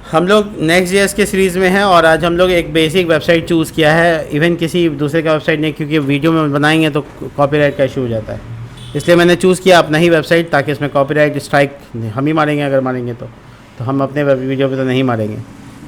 हम लोग next JS के सीरीज़ में हैं और आज हम लोग एक बेसिक वेबसाइट चूज़ किया है, इवन किसी दूसरे का वेबसाइट नहीं, क्योंकि वीडियो में बनाएंगे तो कॉपीराइट का इशू हो जाता है। इसलिए मैंने चूज़ किया अपना ही वेबसाइट, ताकि इसमें कॉपीराइट स्ट्राइक हम ही मारेंगे, अगर मारेंगे तो हम अपने वीडियो पे तो नहीं मारेंगे।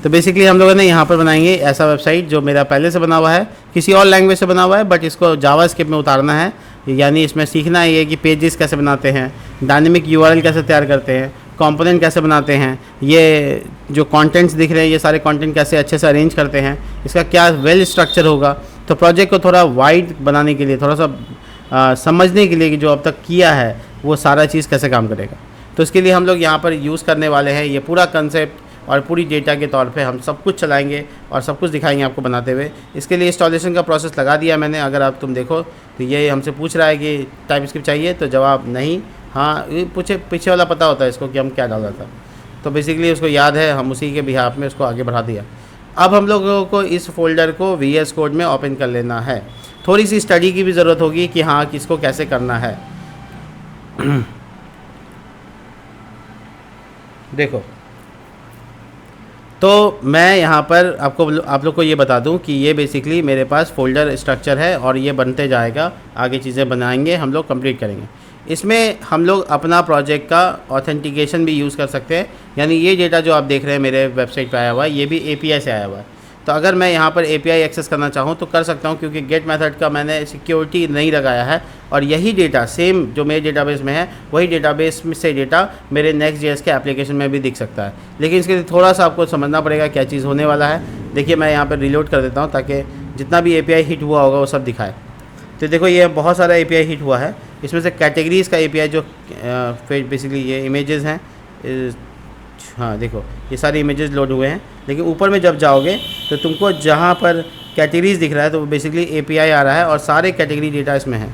तो बेसिकली हम लोगों ने यहाँ पर बनाएंगे ऐसा वेबसाइट जो मेरा पहले से बना हुआ है, किसी और लैंग्वेज से बना हुआ है, बट इसको जावास्क्रिप्ट में उतारना है। यानी इसमें सीखना है ये कि पेजेस कैसे बनाते हैं, डायनेमिक यूआरएल कैसे तैयार करते हैं, कंपोनेंट कैसे बनाते हैं, ये जो कंटेंट्स दिख रहे हैं ये सारे कंटेंट कैसे अच्छे से अरेंज करते हैं, इसका क्या वेल स्ट्रक्चर होगा। तो प्रोजेक्ट को थोड़ा वाइड बनाने के लिए, थोड़ा सा समझने के लिए कि जो अब तक किया है वो सारा चीज़ कैसे काम करेगा, तो इसके लिए हम लोग यहाँ पर यूज़ करने वाले हैं ये पूरा कंसेप्ट, और पूरी डेटा के तौर पे हम सब कुछ चलाएंगे और सब कुछ दिखाएंगे आपको बनाते हुए। इसके लिए इंस्टॉलेशन का प्रोसेस लगा दिया मैंने। अगर आप तुम देखो तो ये हमसे पूछ रहा है कि टाइपस्क्रिप्ट चाहिए, तो जवाब नहीं, हाँ ये पीछे वाला पता होता है इसको कि हम क्या डाला था, तो बेसिकली उसको याद है, हम उसी के बिहाफ में उसको आगे बढ़ा दिया। अब हम लोगों को इस फोल्डर को VS कोड में ओपन कर लेना है। थोड़ी सी स्टडी की भी ज़रूरत होगी कि हाँ किसको कैसे करना है। देखो, तो मैं यहाँ पर आप लोग को ये बता दूँ कि ये बेसिकली मेरे पास फ़ोल्डर स्ट्रक्चर है और ये बनते जाएगा, आगे चीज़ें बनाएंगे हम लोग, कंप्लीट करेंगे। इसमें हम लोग अपना प्रोजेक्ट का ऑथेंटिकेशन भी यूज़ कर सकते हैं। यानी ये डेटा जो आप देख रहे हैं मेरे वेबसाइट पे आया हुआ है, ये भी API से आया हुआ है। तो अगर मैं यहाँ पर API एक्सेस करना चाहूँ तो कर सकता हूँ, क्योंकि गेट मेथड का मैंने सिक्योरिटी नहीं लगाया है, और यही डेटा सेम जो मेरे डेटाबेस में है वही डेटाबेस में से डेटा मेरे नेक्स्ट जेएस के एप्लीकेशन में भी दिख सकता है। लेकिन इसके लिए थोड़ा सा आपको समझना पड़ेगा क्या चीज़ होने वाला है। देखिए मैं यहाँ पर रिलोड कर देता हूँ ताकि जितना भी API हिट हुआ होगा वो सब दिखाए। तो देखो ये बहुत सारा API हिट हुआ है, इसमें से कैटेगरीज़ का API जो बेसिकली ये इमेजेस हैं, हाँ देखो ये सारे इमेजेस लोड हुए हैं। लेकिन ऊपर में जब जाओगे तो तुमको जहाँ पर कैटेगरीज़ दिख रहा है तो बेसिकली API आ रहा है और सारे कैटेगरी डेटा इसमें है,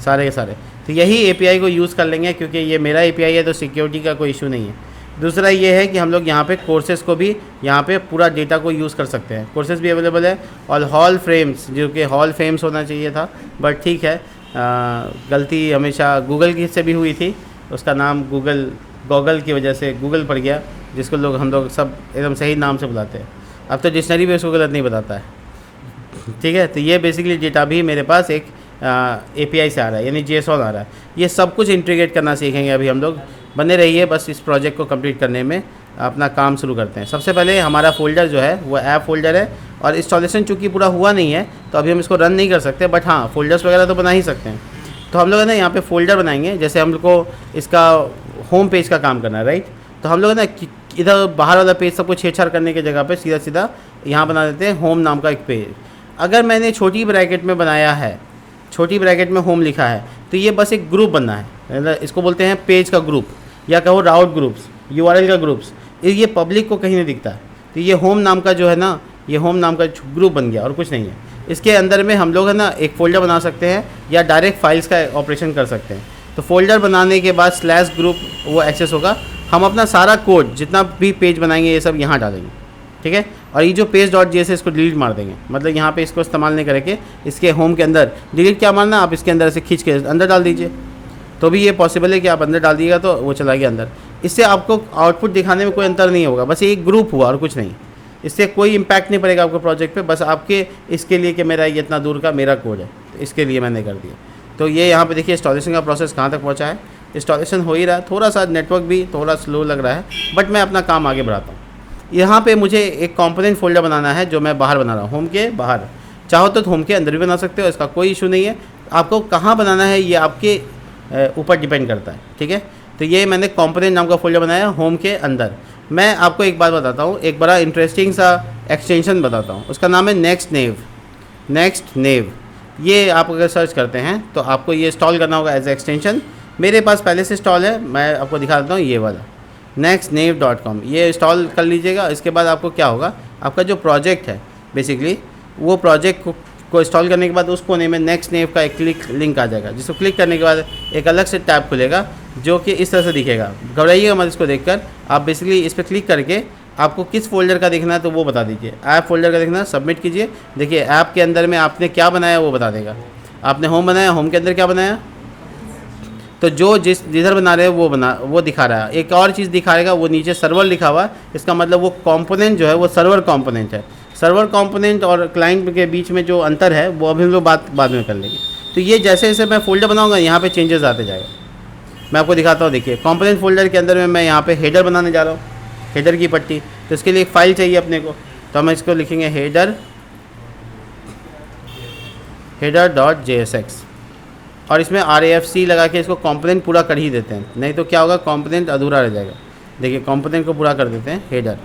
सारे के सारे। तो यही API को यूज़ कर लेंगे, क्योंकि ये मेरा API है तो सिक्योरिटी का कोई इशू नहीं है। दूसरा ये है कि हम लोग यहाँ पे कोर्सेज़ को भी यहाँ पे पूरा डेटा को यूज़ कर सकते हैं। कोर्सेज़ भी अवेलेबल है, और हॉल फ्रेम्स, जो कि हॉल फ्रेम्स होना चाहिए था, बट ठीक है, गलती हमेशा गूगल की से भी हुई थी, उसका नाम गूगल की वजह से गूगल पड़ गया, जिसको हम लोग सब एकदम सही नाम से बुलाते हैं। अब तो डिक्शनरी भी उसको गलत नहीं बताता है, ठीक है। तो ये बेसिकली डेटा भी मेरे पास एक API से आ रहा है, यानी JSON आ रहा है। ये सब कुछ इंटीग्रेट करना सीखेंगे अभी हम लोग। बने रहिए, बस इस प्रोजेक्ट को कंप्लीट करने में अपना काम शुरू करते हैं। सबसे पहले हमारा फ़ोल्डर जो है वो ऐप फ़ोल्डर है, और इंस्टॉलेशन चूँकि पूरा हुआ नहीं है तो अभी हम इसको रन नहीं कर सकते, बट हाँ फ़ोल्डर्स वगैरह तो बना ही सकते हैं। तो हम लोग ना यहाँ पे फ़ोल्डर बनाएंगे, जैसे हम लोग को इसका होम पेज का काम करना है, राइट। तो हम लोग ना इधर बाहर वाला पेज सबको छेड़छाड़ करने की जगह पे सीधा यहाँ बना देते हैं होम नाम का एक पेज। अगर मैंने छोटी ब्रैकेट में बनाया है, छोटी ब्रैकेट में होम लिखा है, तो ये बस एक ग्रुप बनना है, इसको बोलते हैं पेज का ग्रुप, या कहो राउट ग्रुप्स, URL का ग्रुप्स। ये पब्लिक को कहीं नहीं दिखता है। तो ये होम नाम का जो है ना, ये होम नाम का ग्रुप बन गया और कुछ नहीं है। इसके अंदर में हम लोग है ना एक फ़ोल्डर बना सकते हैं, या डायरेक्ट फाइल्स का ऑपरेशन कर सकते हैं। तो फोल्डर बनाने के बाद /ग्रुप वो एक्सेस होगा। हम अपना सारा कोड जितना भी पेज बनाएंगे ये सब यहाँ डालेंगे, ठीक है। और ये जो पेज.js है इसको डिलीट मार देंगे, मतलब यहाँ पे इसको इस्तेमाल नहीं करके इसके होम के अंदर डिलीट क्या मारना, आप इसके अंदर से खींच के अंदर डाल दीजिए, तो भी ये पॉसिबल है कि आप अंदर डाल दिएगा तो वो चला गया अंदर। इससे आपको आउटपुट दिखाने में कोई अंतर नहीं होगा, बस एक ग्रुप हुआ और कुछ नहीं। इससे कोई इम्पैक्ट नहीं पड़ेगा आपको प्रोजेक्ट पे, बस आपके इसके लिए कि मेरा ये इतना दूर का मेरा कोड है, तो इसके लिए मैंने कर दिया। तो ये यहाँ पे देखिए इंस्टॉलेशन का प्रोसेस कहाँ तक पहुँचा है। इंस्टॉलेशन हो ही रहा है, थोड़ा सा नेटवर्क भी थोड़ा स्लो लग रहा है, बट मैं अपना काम आगे बढ़ाता हूँ। यहाँ पे मुझे एक कंपोनेंट फोल्डर बनाना है जो मैं बाहर बना रहा हूँ, होम के बाहर। चाहो तो होम के अंदर भी बना सकते हो, इसका कोई इशू नहीं है। आपको कहाँ बनाना है ये आपके ऊपर डिपेंड करता है, ठीक है। तो ये मैंने कंपोनेंट नाम का फोल्डर बनाया होम के अंदर। मैं आपको एक बात बताता हूँ, एक बड़ा इंटरेस्टिंग सा एक्सटेंशन बताता हूँ, उसका नाम है नेक्स्ट नेव। ये आप अगर सर्च करते हैं तो आपको ये इंस्टॉल करना होगा एज एक्सटेंशन। मेरे पास पहले से इंस्टॉल है, मैं आपको दिखा देता हूँ, ये वाला nextnav.com, ये इंस्टॉल कर लीजिएगा। इसके बाद आपको क्या होगा, आपका जो प्रोजेक्ट है बेसिकली वो प्रोजेक्ट को इंस्टॉल करने के बाद उस कोने में नेक्स्ट नेव का एक लिंक आ जाएगा, जिसको क्लिक करने के बाद एक अलग से टैब खुलेगा जो कि इस तरह से दिखेगा। घबराइएगा मत इसको देखकर, आप बेसिकली इस पर क्लिक करके आपको किस फोल्डर का देखना है तो वो बता दीजिए। ऐप फोल्डर का देखना है, सबमिट कीजिए। देखिए ऐप के अंदर में आपने क्या बनाया वो बता देगा। आपने होम बनाया, होम के अंदर क्या बनाया, तो जो जिधर बना रहे हैं वो दिखा रहा है। एक और चीज़ दिखाएगा, वो नीचे सर्वर लिखा हुआ है, इसका मतलब वो कंपोनेंट जो है वो सर्वर कंपोनेंट है। सर्वर कंपोनेंट और क्लाइंट के बीच में जो अंतर है वो अभी हम लोग बाद में कर लेंगे। तो ये जैसे जैसे मैं फोल्डर बनाऊंगा यहाँ पे चेंजेस आते जाएगा। मैं आपको दिखाता हूँ, देखिए कंपोनेंट फोल्डर के अंदर में मैं यहाँ पे हेडर बनाने जा रहा हूँ, हेडर की पट्टी। तो इसके लिए एक फ़ाइल चाहिए अपने को, तो हम इसको लिखेंगे header.jsx, और इसमें RAFC लगा के इसको कंपोनेंट पूरा कर ही देते हैं, नहीं तो क्या होगा कंपोनेंट अधूरा रह जाएगा। देखिए कंपोनेंट को पूरा कर देते हैं हेडर।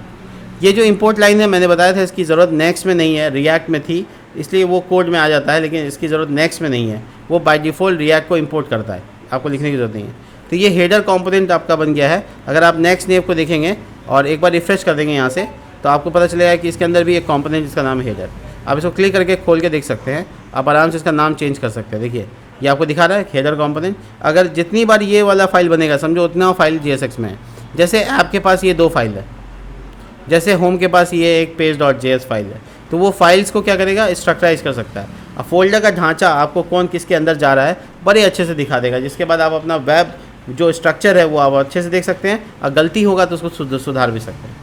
ये जो इंपोर्ट लाइन है मैंने बताया था इसकी ज़रूरत नेक्स्ट में नहीं है, रिएक्ट में थी इसलिए वो कोड में आ जाता है, लेकिन इसकी ज़रूरत नेक्स्ट में नहीं है, वो बाय डिफ़ॉल्ट रिएक्ट को इंपोर्ट करता है, आपको लिखने की ज़रूरत नहीं है। तो ये हेडर कंपोनेंट आपका बन गया है। अगर आप नेक्स्ट नेव को देखेंगे और एक बार रिफ्रेश कर देंगे यहाँ से, तो आपको पता चलेगा कि इसके अंदर भी एक कंपोनेंट जिसका नाम है हेडर। आप इसको क्लिक करके खोल के देख सकते हैं, आप आराम से इसका नाम चेंज कर सकते हैं। देखिए ये आपको दिखा रहा है हेडर कंपोनेंट। अगर जितनी बार ये वाला फाइल बनेगा, समझो उतना फाइल JSX में है। जैसे ऐप के पास ये 2 फाइल है, जैसे होम के पास ये एक page.js फाइल है, तो वो फाइल्स को क्या करेगा, स्ट्रक्चराइज कर सकता है। अब फोल्डर का ढांचा आपको कौन किसके अंदर जा रहा है बड़े अच्छे से दिखा देगा, जिसके बाद आप अपना वेब जो स्ट्रक्चर है वो आप अच्छे से देख सकते हैं, और गलती होगा तो उसको सुधार भी सकते हैं।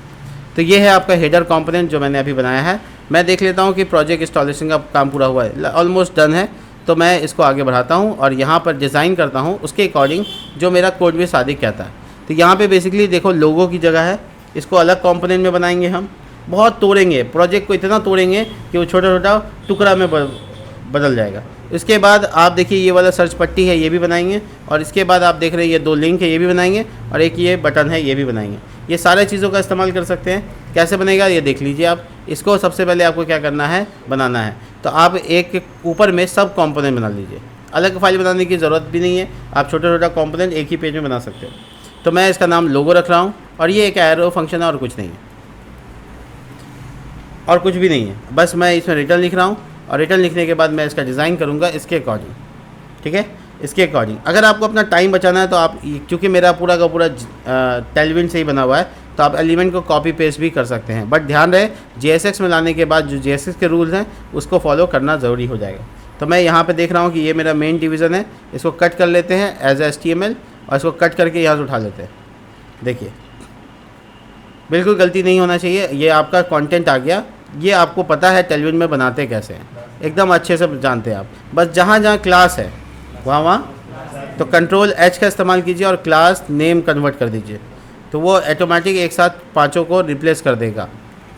तो ये है आपका हेडर कंपोनेंट जो मैंने अभी बनाया है। मैं देख लेता हूँ कि प्रोजेक्ट इंस्टॉलेशन का काम पूरा हुआ है, ऑलमोस्ट डन है। तो मैं इसको आगे बढ़ाता हूँ और यहाँ पर डिज़ाइन करता हूँ उसके अकॉर्डिंग जो मेरा कोड भी सादिक कहता है। तो यहाँ पे बेसिकली देखो लोगो की जगह है, इसको अलग कंपोनेंट में बनाएंगे हम। बहुत तोड़ेंगे प्रोजेक्ट को, इतना तोड़ेंगे कि वो छोटा छोटा टुकड़ा में बदल जाएगा। इसके बाद आप देखिए ये वाला सर्च पट्टी है ये भी बनाएंगे, और इसके बाद आप देख रहे हैं ये 2 लिंक है ये भी बनाएंगे, और एक ये बटन है ये भी बनाएंगे। ये सारे चीज़ों का इस्तेमाल कर सकते हैं। कैसे बनेगा ये देख लीजिए आप। इसको सबसे पहले आपको क्या करना है, बनाना है। तो आप एक ऊपर में सब कंपोनेंट बना लीजिए, अलग फाइल बनाने की ज़रूरत भी नहीं है, आप छोटा छोटा कंपोनेंट एक ही पेज में बना सकते हो। तो मैं इसका नाम लोगो रख रहा हूँ, और ये एक एरो फंक्शन है और कुछ नहीं है, और कुछ भी नहीं है। बस मैं इसमें रिटर्न लिख रहा हूँ, और रिटर्न लिखने के बाद मैं इसका डिज़ाइन करूँगा इसके अकॉर्डिंग, ठीक है, इसके अकॉर्डिंग। अगर आपको अपना टाइम बचाना है तो आप, क्योंकि मेरा पूरा का पूरा टेलविन से ही बना हुआ है, तो आप एलिमेंट को कॉपी पेस्ट भी कर सकते हैं। बट ध्यान रहे JSX में लाने के बाद जो JSX के रूल्स हैं उसको फॉलो करना ज़रूरी हो जाएगा। तो मैं यहाँ पे देख रहा हूँ कि ये मेरा मेन डिवीज़न है, इसको कट कर लेते हैं एज HTML, और इसको कट करके यहाँ से उठा लेते हैं। देखिए बिल्कुल गलती नहीं होना चाहिए, ये आपका कंटेंट आ गया। ये आपको पता है टेलविन में बनाते कैसे हैं, एकदम अच्छे से जानते हैं आप। बस जहाँ जहाँ क्लास है वहाँ तो Ctrl+H का इस्तेमाल कीजिए और क्लास नेम कन्वर्ट कर दीजिए, तो वो ऑटोमेटिक एक साथ 5 को रिप्लेस कर देगा।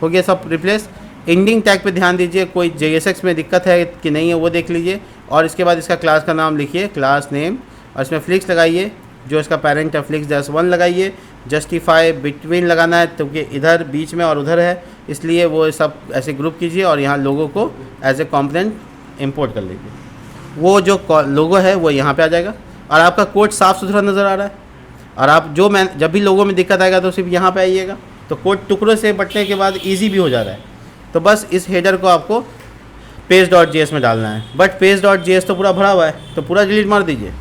हो गया सब रिप्लेस। एंडिंग टैग पे ध्यान दीजिए, कोई JSX में दिक्कत है कि नहीं है वो देख लीजिए, और इसके बाद इसका क्लास का नाम लिखिए, क्लास नेम, और इसमें फ्लिक्स लगाइए, जो इसका पेरेंट है फ्लिक्स -1 लगाइए। जस्टिफाई बिटवीन लगाना है क्योंकि इधर बीच में और उधर है, इसलिए वो सब ऐसे ग्रुप कीजिए, और यहाँ लोगों को एज ए कॉम्पोनेंट इंपोर्ट कर लीजिए। वो जो लोगो है वो यहाँ पे आ जाएगा, और आपका कोड साफ़ सुथरा नज़र आ रहा है। और आप जब भी लोगों में दिक्कत आएगा तो सिर्फ यहाँ पे आइएगा, तो कोड टुकड़ों से बटने के बाद इजी भी हो जा रहा है। तो बस इस हेडर को आपको page.js में डालना है, बट page.js तो पूरा भरा हुआ है, तो पूरा डिलीट मार दीजिए।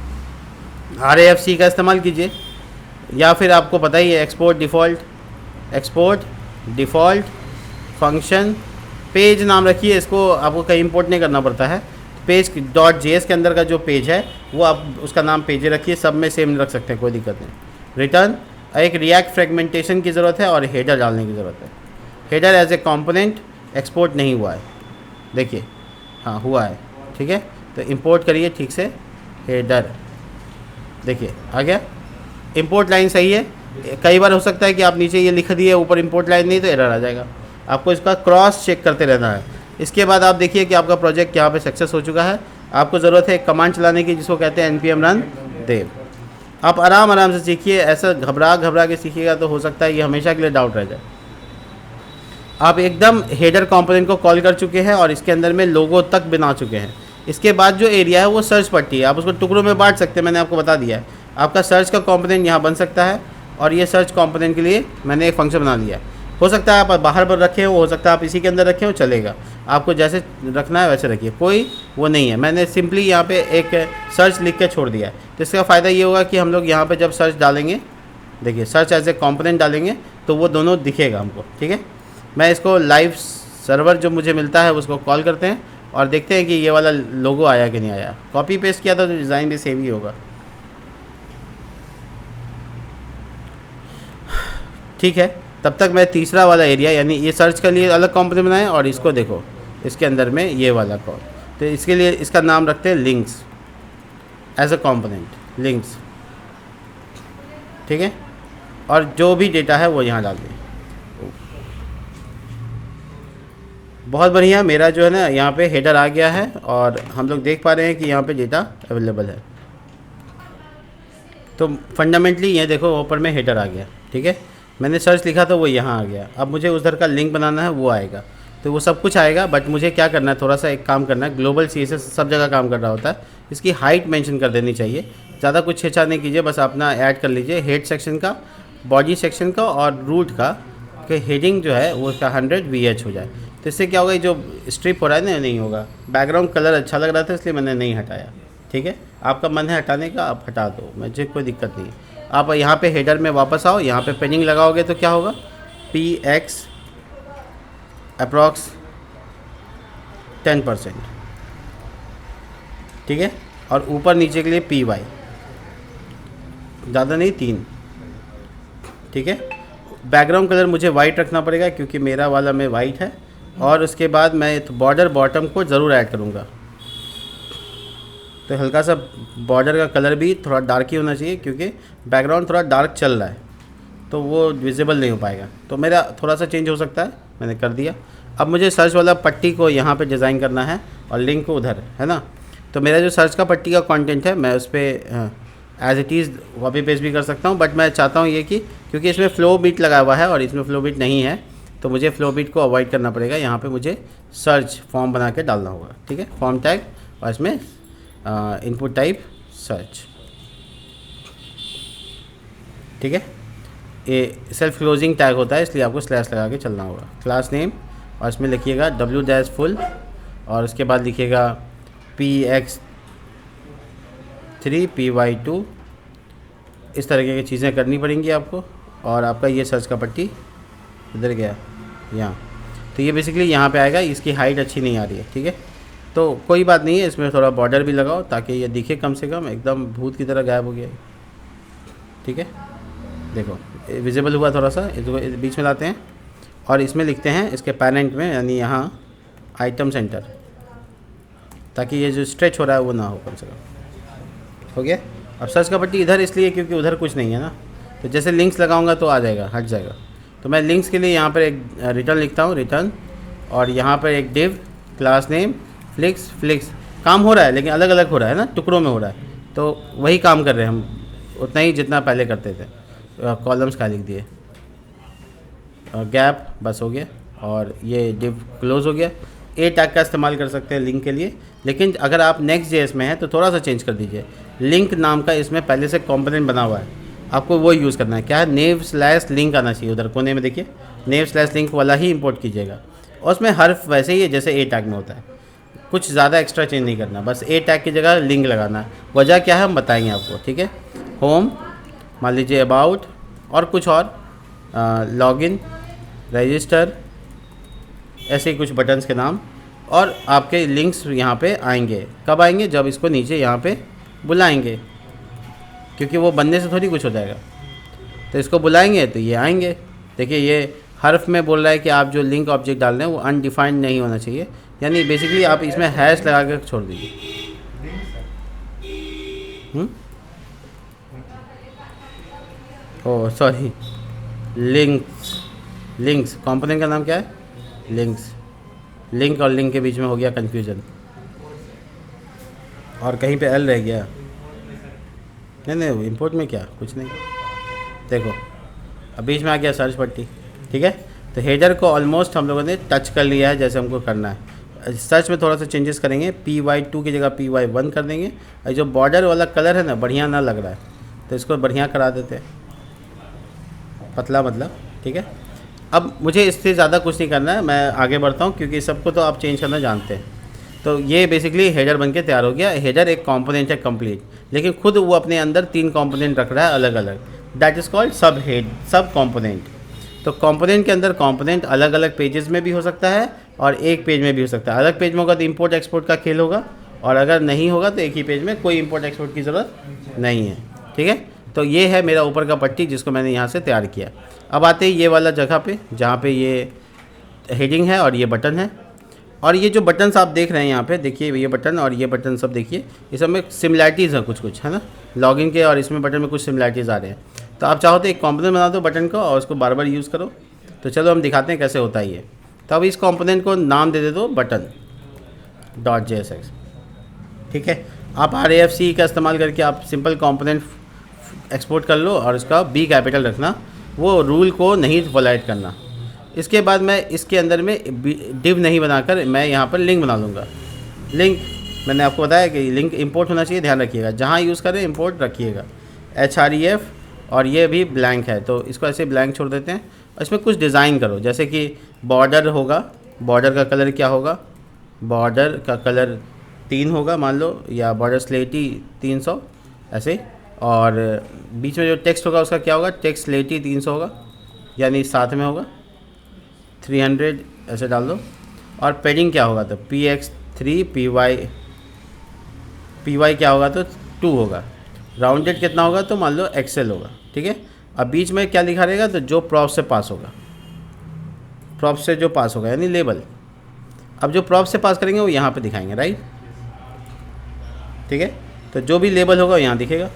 RAFC का इस्तेमाल कीजिए, या फिर आपको पता ही है एक्सपोर्ट डिफ़ॉल्ट फंक्शन पेज नाम रखिए, इसको आपको कहीं इंपोर्ट नहीं करना पड़ता है। page.js के अंदर का जो पेज है वो आप उसका नाम पेज रखिए, सब में सेम रख सकते हैं, कोई दिक्कत नहीं। रिटर्न, एक रिएक्ट फ्रेगमेंटेशन की ज़रूरत है और हेडर डालने की ज़रूरत है। Header as a component export नहीं हुआ है, देखिए हाँ हुआ है, ठीक है। तो इंपोर्ट करिए ठीक से हेडर, देखिए आ गया। इंपोर्ट लाइन सही है। कई बार हो सकता है कि आप नीचे ये लिख दिए ऊपर इंपोर्ट लाइन नहीं, तो एरर आ जाएगा। आपको इसका क्रॉस चेक करते रहना है। इसके बाद आप देखिए कि आपका प्रोजेक्ट यहाँ पे सक्सेस हो चुका है। आपको ज़रूरत है एक कमांड चलाने की जिसको कहते हैं npm run dev। आप आराम से सीखिए, ऐसा घबरा के सीखिएगा तो हो सकता है ये हमेशा के लिए डाउट रह जाए। आप एकदम हेडर कंपोनेंट को कॉल कर चुके हैं और इसके अंदर में लोगो तक बना चुके हैं। इसके बाद जो एरिया है वो सर्च पट्टी है, आप उसको टुकड़ों में बांट सकते हैं, मैंने आपको बता दिया है। आपका सर्च का कंपोनेंट यहाँ बन सकता है, और ये सर्च कंपोनेंट के लिए मैंने एक फंक्शन बना लिया है। हो सकता है आप बाहर पर रखे हो सकता है आप इसी के अंदर रखे हो, चलेगा। आपको जैसे रखना है वैसे रखिए, कोई वो नहीं है। मैंने सिंपली यहाँ पे एक सर्च लिख के छोड़ दिया है। तो इसका फ़ायदा ये होगा कि हम लोग यहाँ पे जब सर्च डालेंगे, देखिए सर्च एज ए कंपोनेंट डालेंगे तो वो दोनों दिखेगा हमको, ठीक है। मैं इसको लाइव सर्वर जो मुझे मिलता है उसको कॉल करते हैं और देखते हैं कि ये वाला लोगो आया कि नहीं आया। कॉपी पेस्ट किया था तो डिज़ाइन भी सेम ही होगा। ठीक है, तब तक मैं तीसरा वाला एरिया यानी ये सर्च के लिए अलग कंपोनेंट बनाएं और इसको देखो इसके अंदर में ये वाला कॉल, तो इसके लिए इसका नाम रखते हैं links as a component links. ठीक है, और जो भी डेटा है वो यहाँ डाल दें। बहुत बढ़िया, मेरा जो है ना यहाँ पे हेडर आ गया है और हम लोग देख पा रहे हैं कि यहाँ पे डेटा अवेलेबल है। तो फंडामेंटली ये देखो ऊपर में हेडर आ गया। ठीक है, मैंने सर्च लिखा तो वो यहाँ आ गया। अब मुझे उधर का लिंक बनाना है, वो आएगा, तो वो सब कुछ आएगा। बट मुझे क्या करना है, थोड़ा सा एक काम करना है। ग्लोबल CSS सब जगह काम कर रहा होता है, इसकी हाइट मेंशन कर देनी चाहिए। ज़्यादा कुछ छेड़छाड़ नहीं कीजिए, बस अपना ऐड कर लीजिए हेड सेक्शन का, बॉडी सेक्शन का और रूट का कि हेडिंग जो है वो उसका 100 VH हो जाए। तो इससे क्या होगा, जो स्ट्रिप हो रहा है ना नहीं होगा। बैकग्राउंड कलर अच्छा लग रहा था इसलिए मैंने नहीं हटाया। ठीक है, आपका मन है हटाने का, आप हटा दो, मुझे कोई दिक्कत नहीं है। आप यहाँ पे हेडर में वापस आओ, यहाँ पे पेनिंग लगाओगे तो क्या होगा, PX अप्रॉक्स 10%। ठीक है, और ऊपर नीचे के लिए PY, ज़्यादा नहीं 3। ठीक है, बैकग्राउंड कलर मुझे वाइट रखना पड़ेगा क्योंकि मेरा वाला में वाइट है। और उसके बाद मैं बॉर्डर बॉटम को ज़रूर ऐड करूँगा, तो हल्का सा बॉर्डर का कलर भी थोड़ा डार्क ही होना चाहिए क्योंकि बैकग्राउंड थोड़ा डार्क चल रहा है तो वो विजिबल नहीं हो पाएगा। तो मेरा थोड़ा सा चेंज हो सकता है, मैंने कर दिया। अब मुझे सर्च वाला पट्टी को यहाँ पे डिज़ाइन करना है और लिंक को उधर, है ना। तो मेरा जो सर्च का पट्टी का कंटेंट है मैं उस पर as it is copy paste भी कर सकता हूँ। बट मैं चाहता हूँ ये कि क्योंकि इसमें फ्लो बीट लगा हुआ है और इसमें फ्लो बीट नहीं है तो मुझे फ्लो बीट को अवॉइड करना पड़ेगा। यहाँ पे मुझे सर्च फॉर्म बना के डालना होगा। ठीक है, फॉर्म टैग और इसमें इनपुट टाइप सर्च। ठीक है, ये सेल्फ क्लोजिंग टैग होता है इसलिए आपको स्लैश लगा के चलना होगा। क्लास नेम और इसमें लिखिएगा W-full और उसके बाद लिखिएगा PX3 PY2। इस तरीके की चीज़ें करनी पड़ेंगी आपको। और आपका ये सर्च का पट्टी इधर गया यहाँ, तो ये बेसिकली यहाँ पे आएगा। इसकी हाइट अच्छी नहीं आ रही है। ठीक है, तो कोई बात नहीं है, इसमें थोड़ा बॉर्डर भी लगाओ ताकि ये दिखे कम से कम, एकदम भूत की तरह गायब हो गया है। ठीक है, देखो विजिबल हुआ थोड़ा सा, इसको बीच में लाते हैं और इसमें लिखते हैं इसके पैरेंट में यानी यहाँ आइटम सेंटर, ताकि ये जो स्ट्रेच हो रहा है वो ना हो, कम से कम हो गया। अब सर्च का पट्टी इधर इसलिए क्योंकि उधर कुछ नहीं है ना, तो जैसे लिंक्स लगाऊंगा तो आ जाएगा, हट जाएगा। तो मैं लिंक्स के लिए यहाँ पर एक रिटर्न लिखता हूँ, रिटर्न, और यहाँ पर एक डिव क्लास नेम फ्लिक्स। काम हो रहा है लेकिन अलग अलग हो रहा है ना, टुकड़ों में हो रहा है, तो वही काम कर रहे हैं हम, उतना ही जितना पहले करते थे। कॉलम्स का लिख दिए, गैप बस हो गया, और ये डिव क्लोज हो गया। ए टैग का इस्तेमाल कर सकते हैं लिंक के लिए, लेकिन अगर आप Next.js में हैं तो थोड़ा सा चेंज कर दीजिए। लिंक नाम का इसमें पहले से कंपोनेंट बना हुआ है, आपको वो यूज़ करना है। क्या है, नेव/लिंक आना चाहिए, उधर कोने में देखिए नेव/लिंक वाला ही इंपोर्ट कीजिएगा। और उसमें हर्फ वैसे ही है जैसे ए टैग में होता है, कुछ ज़्यादा एक्स्ट्रा चेंज नहीं करना, बस ए टैग की जगह लिंक लगाना है। वजह क्या है हम बताएंगे आपको। ठीक है, होम मान लीजिए, अबाउट और कुछ और, लॉगिन, रजिस्टर, ऐसे ही कुछ बटन्स के नाम। और आपके लिंक्स यहाँ पे आएंगे, कब आएंगे, जब इसको नीचे यहाँ पे बुलाएंगे, क्योंकि वो बनने से थोड़ी कुछ हो जाएगा। तो इसको बुलाएंगे तो ये आएंगे। देखिए ये हर्फ में बोल रहा है कि आप जो लिंक ऑब्जेक्ट डाल रहे हैं वो अनडिफाइंड नहीं होना चाहिए, यानी बेसिकली आप इसमें हैश लगा कर छोड़ दीजिए। ओह सॉरी, लिंक्स कंपोनेंट का नाम क्या है, लिंक्स। लिंक और लिंक के बीच में हो गया कन्फ्यूजन, और कहीं पे एल रह गया। नहीं इंपोर्ट में क्या, कुछ नहीं, देखो अब बीच में आ गया सर्च पट्टी। ठीक है, तो हेडर को ऑलमोस्ट हम लोगों ने टच कर लिया है जैसे हमको करना है। सर्च में थोड़ा सा चेंजेस करेंगे, PY2 की जगह PY1 कर देंगे। और जो बॉर्डर वाला कलर है ना, बढ़िया ना लग रहा है, तो इसको बढ़िया करा देते हैं, पतला मतलब। ठीक है, अब मुझे इससे ज़्यादा कुछ नहीं करना है, मैं आगे बढ़ता हूँ क्योंकि सबको तो आप चेंज करना जानते हैं। तो ये बेसिकली हेडर बनके तैयार हो गया। हेडर एक कंपोनेंट है कंप्लीट, लेकिन खुद वो अपने अंदर 3 कंपोनेंट रख रहा है अलग अलग, दैट इज़ कॉल्ड सब कंपोनेंट। तो कंपोनेंट के अंदर कंपोनेंट अलग अलग पेजेस में भी हो सकता है और एक पेज में भी हो सकता है। अलग पेज में होगा तो इंपोर्ट एक्सपोर्ट का खेल होगा, और अगर नहीं होगा तो एक ही पेज में, कोई इंपोर्ट एक्सपोर्ट की ज़रूरत नहीं है। ठीक है, तो ये है मेरा ऊपर का पट्टी जिसको मैंने यहाँ से तैयार किया। अब आते हैं ये वाला जगह पे जहाँ पे ये हेडिंग है और ये बटन है। और ये जो बटन्स आप देख रहे हैं यहाँ पे, देखिए ये बटन और ये बटन सब देखिए, इस सब में सिमिलैरिटीज़ है कुछ कुछ, है ना। लॉगिन के और इसमें बटन में कुछ सिमिलैरिटीज़ आ रहे हैं। तो आप चाहो तो एक कॉम्पोनेंट बना दो बटन को और उसको बार बार यूज़ करो। तो चलो हम दिखाते हैं कैसे होता है ये। तो अब इस कॉम्पोनेंट को नाम दे दो बटन डॉट JSX, ठीक है। आप RAFC का इस्तेमाल करके आप सिंपल कॉम्पोनेंट एक्सपोर्ट कर लो और उसका B कैपिटल रखना, वो रूल को नहीं वॉलाइट करना। इसके बाद मैं इसके अंदर में डिव नहीं बनाकर मैं यहाँ पर लिंक बना लूँगा। लिंक मैंने आपको बताया कि लिंक इंपोर्ट होना चाहिए, ध्यान रखिएगा जहाँ यूज़ करें इंपोर्ट रखिएगा। HREF और ये भी ब्लैंक है तो इसको ऐसे ब्लैंक छोड़ देते हैं। इसमें कुछ डिज़ाइन करो, जैसे कि बॉर्डर होगा, बॉर्डर का कलर क्या होगा, बॉर्डर का कलर 3 होगा मान लो, या बॉर्डर स्लेटी 300 ऐसे। और बीच में जो टेक्स्ट होगा उसका क्या होगा, टेक्स्ट स्लेटी 300 होगा, यानी साथ में होगा 300 ऐसे डाल दो। और पेडिंग क्या होगा तो PX3 PY क्या होगा तो 2 होगा। राउंडेड कितना होगा तो मान लो XL होगा, ठीक है। अब बीच में क्या लिखा रहेगा तो जो प्रॉप से पास होगा, प्रॉप से जो पास होगा यानी लेबल। अब जो प्रॉप से पास करेंगे वो यहाँ पे दिखाएंगे, राइट, ठीक है। तो जो भी लेबल होगा यहाँ दिखेगा।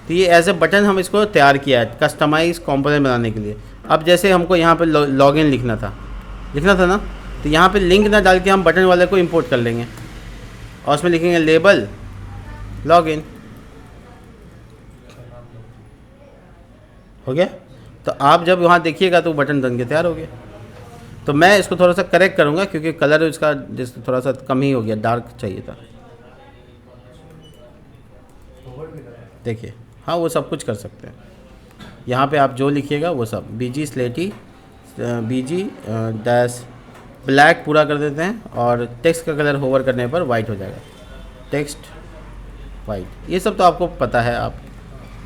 तो ये एज ए बटन हम इसको तैयार किया है कस्टमाइज कॉम्पोनेंट बनाने के लिए। अब जैसे हमको यहाँ पे लॉगिन लिखना था ना, तो यहाँ पे लिंक ना डाल के हम बटन वाले को इंपोर्ट कर लेंगे और उसमें लिखेंगे लेबल लॉगिन, हो गया। तो आप जब वहाँ देखिएगा तो बटन बन के तैयार हो गया। तो मैं इसको थोड़ा सा करेक्ट करूँगा क्योंकि कलर इसका जिस थोड़ा सा कम ही हो गया, डार्क चाहिए था। देखिए हाँ वो सब कुछ कर सकते हैं। यहाँ पे आप जो लिखिएगा वो सब BG स्लेटी BG डैश ब्लैक पूरा कर देते हैं और टेक्स्ट का कलर होवर करने पर वाइट हो जाएगा, टेक्स्ट वाइट। ये सब तो आपको पता है। आप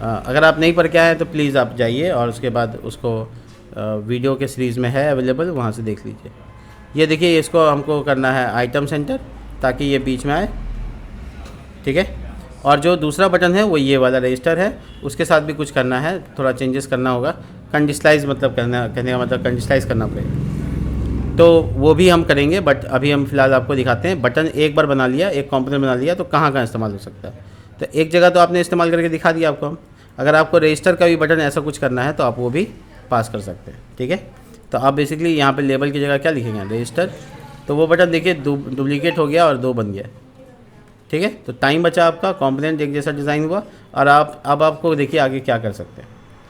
अगर आप नहीं पढ़ के आए हैं तो प्लीज़ आप जाइए और उसके बाद उसको वीडियो के सीरीज़ में है अवेलेबल, वहाँ से देख लीजिए। ये देखिए इसको हमको करना है आइटम सेंटर ताकि ये बीच में आए, ठीक है। और जो दूसरा बटन है वो ये वाला रजिस्टर है, उसके साथ भी कुछ करना है, थोड़ा चेंजेस करना होगा। कंडिशनलाइज मतलब कहने का मतलब कंडिशनलाइज करना पड़ेगा, तो वो भी हम करेंगे। बट अभी हम फिलहाल आपको दिखाते हैं। बटन एक बार बना लिया, एक कॉम्पोनेंट बना लिया तो कहाँ कहाँ इस्तेमाल हो सकता है। तो एक जगह तो आपने इस्तेमाल करके दिखा दिया आपको हम। अगर आपको रजिस्टर का भी बटन ऐसा कुछ करना है तो आप वो भी पास कर सकते हैं, ठीक है। तो आप बेसिकली यहाँ पे लेबल की जगह क्या लिखेंगे, रजिस्टर। तो वो बटन देखिए डुप्लीकेट हो गया और 2 बन गया, ठीक है। तो टाइम बचा आपका, कंपोनेंट एक जैसा डिज़ाइन हुआ। और आप अब आपको देखिए आगे क्या कर सकते हैं,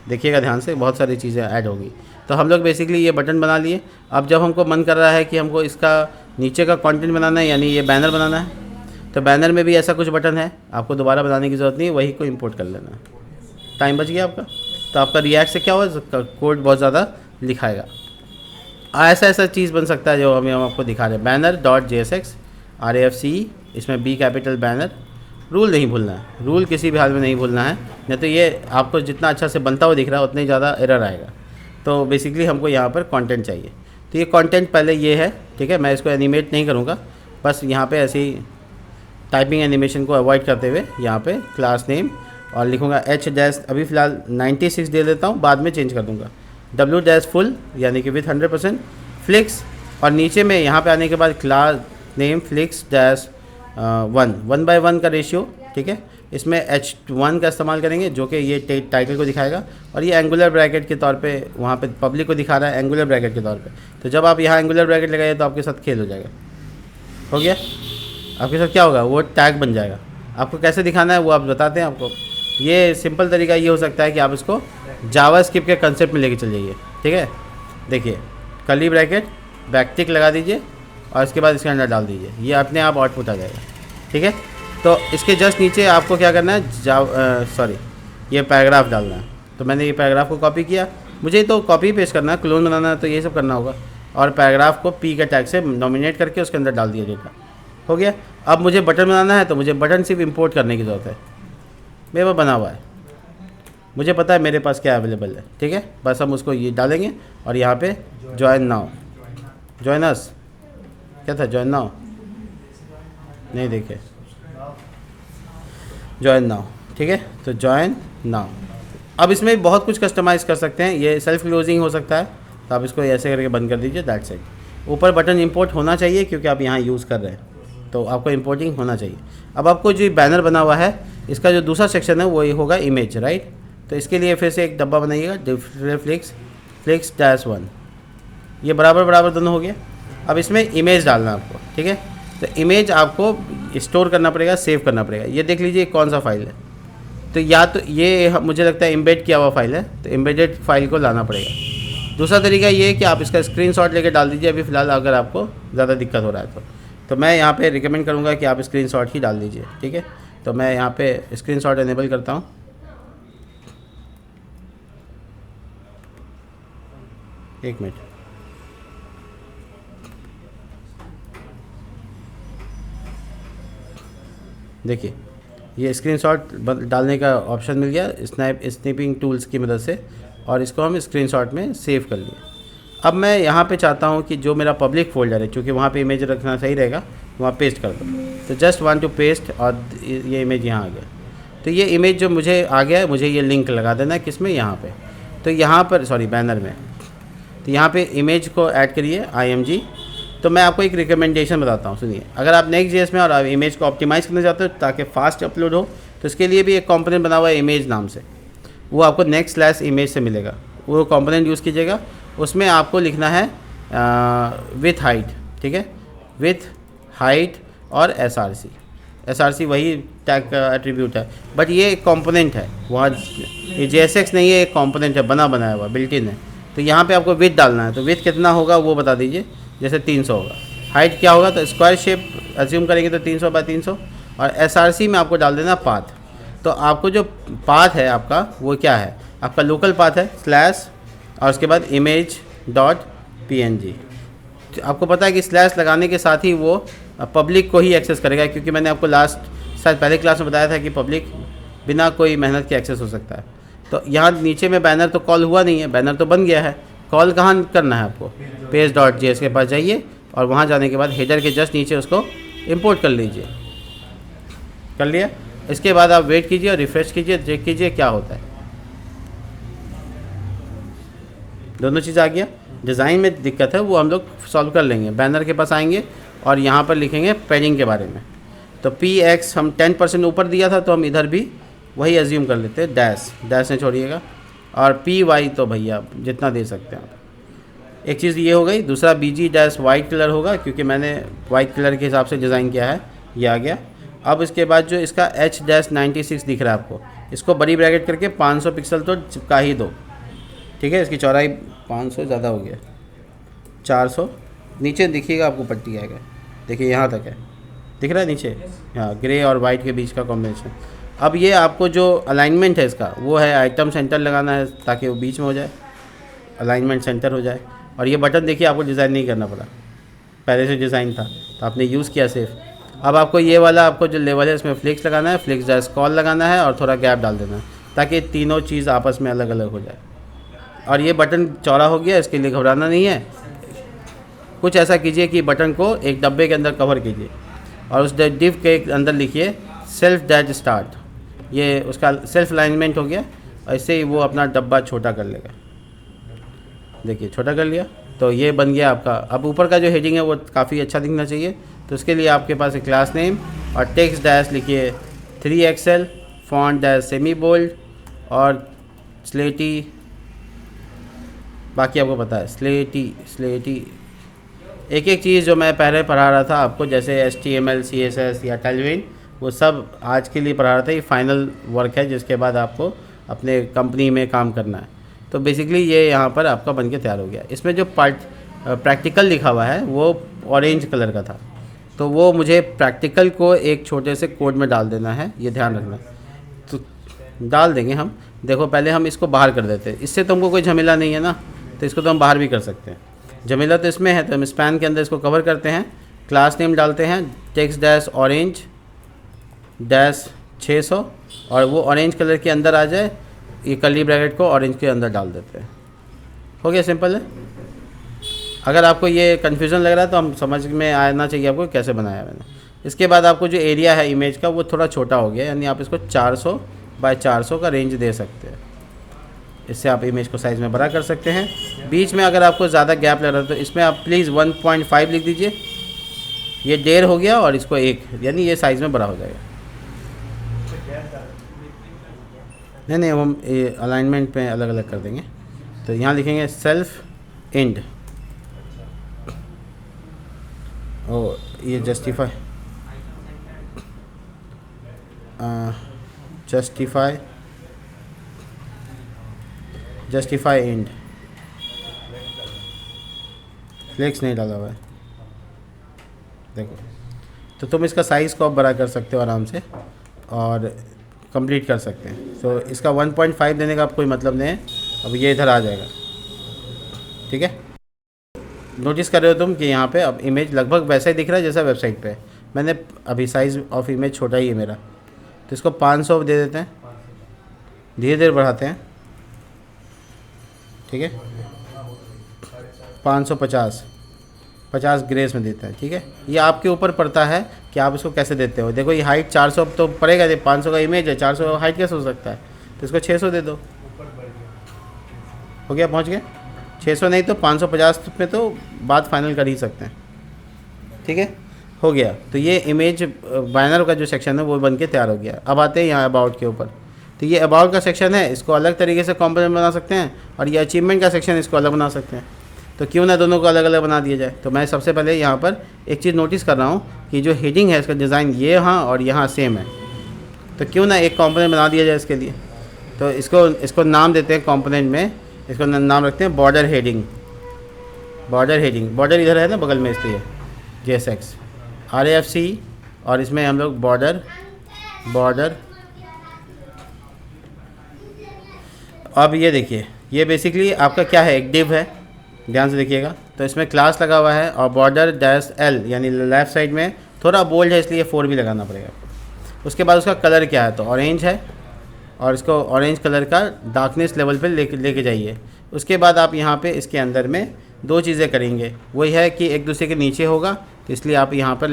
देखिएगा ध्यान से, बहुत सारी चीज़ें ऐड होगी। तो हम लोग बेसिकली ये बटन बना लिए। अब जब हमको मन कर रहा है कि हमको इसका नीचे का कंटेंट बनाना है, यानी ये बैनर बनाना है, तो बैनर में भी ऐसा कुछ बटन है, आपको दोबारा बनाने की ज़रूरत नहीं है, वही को इंपोर्ट कर लेना है। टाइम बच गया आपका। तो आपका रिएक्ट से क्या होगा, कोड बहुत ज़्यादा लिखाएगा। ऐसा चीज़ बन सकता है जो हम आपको दिखा रहे हैं। बैनर डॉट JSX RAFC, इसमें B कैपिटल बैनर। रूल नहीं भूलना है, रूल किसी भी हाल में नहीं भूलना है, नहीं तो ये आपको जितना अच्छा से बनता हुआ दिख रहा है उतने ज़्यादा एरर आएगा। तो बेसिकली हमको यहाँ पर कंटेंट चाहिए। तो ये कंटेंट पहले ये है, ठीक है। मैं इसको एनिमेट नहीं करूँगा, बस यहाँ पे ऐसे ही टाइपिंग एनिमेशन को अवॉइड करते हुए यहाँ पे क्लास नेम और लिखूँगा H- अभी फ़िलहाल 96 दे देता हूँ, बाद में चेंज कर दूँगा। W- फुल यानी कि विथ 100% फ्लिक्स। और नीचे में यहाँ पे आने के बाद क्लास नेम फ्लिक्स डैश 1/1 का रेशियो, ठीक है। इसमें H1 का इस्तेमाल करेंगे जो कि ये टाइटल को दिखाएगा, और ये एंगुलर ब्रैकेट के तौर पे वहाँ पे पब्लिक को दिखा रहा है एंगुलर ब्रैकेट के तौर पे। तो जब आप यहाँ एंगुलर ब्रैकेट लगाइए तो आपके साथ खेल हो जाएगा, हो गया। आपके साथ क्या होगा, वो टैग बन जाएगा। आपको कैसे दिखाना है वो आप बताते हैं आपको। ये सिंपल तरीका ये हो सकता है कि आप इसको जावास्क्रिप्ट के कंसेप्ट में लेके चल जाइए, ठीक है। देखिए कर्ली ब्रैकेट बैकटिक लगा दीजिए और इसके बाद इसके अंदर डाल दीजिए, ये अपने आप आउटपुट आ जाएगा, ठीक है। तो इसके जस्ट नीचे आपको क्या करना है, ये पैराग्राफ डालना है। तो मैंने ये पैराग्राफ को कॉपी किया, मुझे तो कॉपी पेस्ट करना है, क्लोन बनाना है तो ये सब करना होगा। और पैराग्राफ को P के टैग से नॉमिनेट करके उसके अंदर डाल दिया डेटा, हो गया। अब मुझे बटन बनाना है तो मुझे बटन सिर्फ इंपोर्ट करने की ज़रूरत है, मेरे पास बना हुआ है, मुझे पता है मेरे पास क्या अवेलेबल है, ठीक है। बस हम उसको ये डालेंगे और यहाँ पे ज्वाइन नाउ, ज्वाइन अस, क्या था ज्वाइन नाउ, नहीं देखे, ज्वाइन नाउ, ठीक है। तो ज्वाइन नाउ अब इसमें बहुत कुछ कस्टमाइज़ कर सकते हैं, ये सेल्फ क्लोजिंग हो सकता है, तो आप इसको ऐसे करके बंद कर दीजिए, दैट्स इट। ऊपर बटन इंपोर्ट होना चाहिए क्योंकि आप यहाँ यूज़ कर रहे हैं, तो आपको इंपोर्टिंग होना चाहिए। अब आपको जो बैनर बना हुआ है इसका जो दूसरा सेक्शन है वो ये होगा इमेज, राइट। तो इसके लिए फिर से एक डब्बा बनाइएगा, फ्लिक्स -1, ये बराबर दोनों हो गया। अब इसमें इमेज डालना है आपको, ठीक है। तो इमेज आपको स्टोर करना पड़ेगा, सेव करना पड़ेगा। ये देख लीजिए कौन सा फाइल है, तो या तो ये मुझे लगता है एम्बेड किया हुआ फाइल है, तो एम्बेडेड फाइल को लाना पड़ेगा। दूसरा तरीका ये है कि आप इसका स्क्रीनशॉट लेके डाल दीजिए अभी फ़िलहाल, अगर आपको ज़्यादा दिक्कत हो रहा है तो मैं यहाँ पे रिकमेंड करूँगा कि आप स्क्रीनशॉट ही डाल दीजिए, ठीक है। तो मैं यहाँ पे स्क्रीनशॉट इनेबल करता हूँ। एक मिनट, देखिए ये स्क्रीनशॉट डालने का ऑप्शन मिल गया स्नैपिंग टूल्स की मदद से, और इसको हम स्क्रीनशॉट में सेव कर लिए। अब मैं यहाँ पे चाहता हूँ कि जो मेरा पब्लिक फोल्डर है, क्योंकि वहाँ पे इमेज रखना सही रहेगा, वहाँ पेस्ट कर दो। तो जस्ट वांट टू पेस्ट, और ये इमेज यहाँ आ गया। तो ये इमेज जो मुझे आ गया है, मुझे ये लिंक लगा देना है किस में, यहाँ पे। तो यहाँ पर सॉरी बैनर में, तो यहाँ पे इमेज को ऐड करिए IMG। तो मैं आपको एक रिकमेंडेशन बताता हूँ, सुनिए। अगर आप Next.js में और आप इमेज को ऑप्टिमाइज़ करना चाहते हो ताकि फास्ट अपलोड हो, तो इसके लिए भी एक कंपोनेंट बना हुआ है इमेज नाम से, वो आपको next/image से मिलेगा। वो कंपोनेंट यूज़ कीजिएगा, उसमें आपको लिखना है विथ हाइट, ठीक है, विथ हाइट और SRC वही टैग का एट्रीब्यूट है, बट ये एक कंपोनेंट है, वहाँ ये JSX नहीं है, एक कंपोनेंट है, बनाया हुआ बिल्ट इन है। तो यहाँ पे आपको विथ डालना है, तो विथ कितना होगा वो बता दीजिए, जैसे 300 होगा। हाइट क्या होगा, तो स्क्वायर शेप अज्यूम करेंगे तो 300 बाय 300, और SRC में आपको डाल देना पाथ। तो आपको जो पाथ है आपका वो क्या है, आपका लोकल पाथ है स्लैश और उसके बाद image.png। आपको पता है कि स्लैश लगाने के साथ ही वो पब्लिक को ही एक्सेस करेगा, क्योंकि मैंने आपको शायद पहले क्लास में बताया था कि पब्लिक बिना कोई मेहनत के एक्सेस हो सकता है। तो यहाँ नीचे में बैनर तो कॉल हुआ नहीं है, बैनर तो बन गया है। कॉल कहाँ करना है आपको, page.js के पास जाइए और वहाँ जाने के बाद हेडर के जस्ट नीचे उसको इंपोर्ट कर लीजिए। कर लिया, इसके बाद आप वेट कीजिए और रिफ्रेश कीजिए, चेक कीजिए क्या होता है। दोनों चीज़ आ गया। डिज़ाइन में दिक्कत है वो हम लोग सॉल्व कर लेंगे। बैनर के पास आएंगे और यहाँ पर लिखेंगे पेजिंग के बारे में। तो PX हम 10% ऊपर दिया था, तो हम इधर भी वही एज्यूम कर लेते हैं, डैश ने छोड़िएगा। और PY तो भैया जितना दे सकते हैं आप। एक चीज़ ये हो गई। दूसरा BG डैश वाइट कलर होगा, क्योंकि मैंने वाइट कलर के हिसाब से डिज़ाइन किया है, ये आ गया। अब इसके बाद जो इसका H-96 दिख रहा है आपको, इसको बड़ी ब्रैकेट करके 500 पिक्सल तो चिपका ही दो, ठीक है। इसकी चौड़ाई 500 ज़्यादा हो गया, 400 नीचे दिखिएगा आपको पट्टी आएगा, देखिए यहाँ तक है, दिख रहा है नीचे, हाँ, ग्रे और वाइट के बीच का कॉम्बिनेशन। अब ये आपको जो अलाइनमेंट है इसका वो है आइटम सेंटर लगाना है, ताकि वो बीच में हो जाए, अलाइनमेंट सेंटर हो जाए। और ये बटन देखिए आपको डिज़ाइन नहीं करना पड़ा, पहले से डिज़ाइन था तो आपने यूज़ किया सिर्फ। अब आपको ये वाला आपको जो लेवल है इसमें फ्लिक्स लगाना है, फ्लिक्स डैश कॉल लगाना है और थोड़ा गैप डाल देना है, ताकि तीनों चीज़ आपस में अलग अलग हो जाए। और ये बटन चौड़ा हो गया, इसके लिए घबराना नहीं है। कुछ ऐसा कीजिए कि बटन को एक डब्बे के अंदर कवर कीजिए और उस डिव के अंदर लिखिए सेल्फ डैश स्टार्ट। ये उसका सेल्फ अलाइनमेंट हो गया, ऐसे ही वो अपना डब्बा छोटा कर लेगा। देखिए छोटा कर लिया, तो ये बन गया आपका। अब ऊपर का जो हेडिंग है वो काफ़ी अच्छा दिखना चाहिए, तो उसके लिए आपके पास एक क्लास नेम और टेक्स्ट डैश लिखिए 3XL, font dash semi bold और स्लेटी, बाकी आपको पता है स्लेटी। एक एक चीज़ जो मैं पहले पढ़ा रहा था आपको, जैसे HTML, CSS या Tailwind, वो सब आज के लिए पढ़ा रहा था। ये फाइनल वर्क है जिसके बाद आपको अपने कंपनी में काम करना है। तो बेसिकली ये यहाँ पर आपका बन के तैयार हो गया। इसमें जो प्रैक्टिकल लिखा हुआ है वो ऑरेंज कलर का था, तो वो मुझे प्रैक्टिकल को एक छोटे से कोड में डाल देना है, ये ध्यान रखना। तो डाल देंगे हम। देखो पहले हम इसको बाहर कर देते हैं, इससे तुमको कोई झमेला नहीं है ना, तो इसको तो हम बाहर भी कर सकते हैं। झमेला तो इसमें है, तो हम स्पैन के अंदर इसको कवर करते हैं। क्लास नेम डालते हैं टेक्स्ट डैश ऑरेंज डैश 600, और वो ऑरेंज कलर के अंदर आ जाए, ये कर्ली ब्रैकेट को ऑरेंज के अंदर डाल देते हैं। हो गया, सिंपल है। अगर आपको ये कन्फ्यूज़न लग रहा है तो हम समझ में आना चाहिए आपको कैसे बनाया मैंने। इसके बाद आपको जो एरिया है इमेज का वो थोड़ा छोटा हो गया, यानी आप इसको 400 बाय 400 का रेंज दे सकते हैं। इससे आप इमेज को साइज़ में बड़ा कर सकते हैं। बीच में अगर आपको ज़्यादा गैप लग रहा है तो इसमें आप प्लीज़ 1.5 लिख दीजिए। ये 1.5 हो गया और इसको 1, यानी ये साइज़ में बड़ा हो जाएगा। नहीं हम अलाइनमेंट पे अलग अलग कर देंगे। तो यहाँ लिखेंगे सेल्फ इंड, और ये जस्टिफाई इंड, फ्लेक्स नहीं डाला हुआ है देखो। तो तुम इसका साइज़ को आप बड़ा कर सकते हो आराम से और कंप्लीट कर सकते हैं। तो इसका 1.5 देने का अब कोई मतलब नहीं है। अब ये इधर आ जाएगा, ठीक है। नोटिस कर रहे हो तुम कि यहाँ पे अब इमेज लगभग वैसा ही दिख रहा है जैसा वेबसाइट पे है। मैंने अभी साइज़ ऑफ इमेज छोटा ही है मेरा, तो इसको 500 दे देते हैं, धीरे धीरे बढ़ाते हैं, ठीक है। 550 ग्रेस में देते हैं, ठीक है। ये आपके ऊपर पड़ता है कि आप इसको कैसे देते हो। देखो ये हाइट 400 तो पड़ेगा, 500 का इमेज है, 400 हाइट कैसे हो सकता है, तो इसको 600 दे दो, हो गया, पहुँच गए। 600 नहीं तो 550 में तो बात फाइनल कर ही सकते हैं, ठीक है, हो गया। तो ये इमेज बैनर का जो सेक्शन है वो बन के तैयार हो गया। अब आते हैं यहाँ अबाउट के ऊपर। तो ये अबाउट का सेक्शन है, इसको अलग तरीके से कॉम्पोनेंट बना सकते हैं, और ये अचीवमेंट का सेक्शन इसको अलग बना सकते हैं। तो क्यों ना दोनों को अलग अलग बना दिया जाए। तो मैं सबसे पहले यहाँ पर एक चीज़ नोटिस कर रहा हूँ कि जो हेडिंग है इसका डिज़ाइन ये यहाँ और यहाँ सेम है, तो क्यों ना एक कॉम्पोनेंट बना दिया जाए इसके लिए। तो इसको नाम देते हैं कॉम्पोनेंट में, इसको नाम रखते हैं बॉर्डर हेडिंग। बॉर्डर इधर है ना बगल में, इसलिए JSX RAFC, और इसमें हम लोग बॉर्डर। अब ये देखिए, ये बेसिकली आपका क्या है, एक डिव है, ध्यान से देखिएगा। तो इसमें क्लास लगा हुआ है और बॉर्डर -L यानी लेफ़्ट साइड में थोड़ा बोल्ड है, इसलिए 4 भी लगाना पड़ेगा। उसके बाद उसका कलर क्या है, तो ऑरेंज है, और इसको ऑरेंज कलर का डार्कनेस लेवल पे लेके जाइए। उसके बाद आप यहाँ पे इसके अंदर में 2 चीज़ें करेंगे, वही है कि एक दूसरे के नीचे होगा, तो इसलिए आप यहाँ पर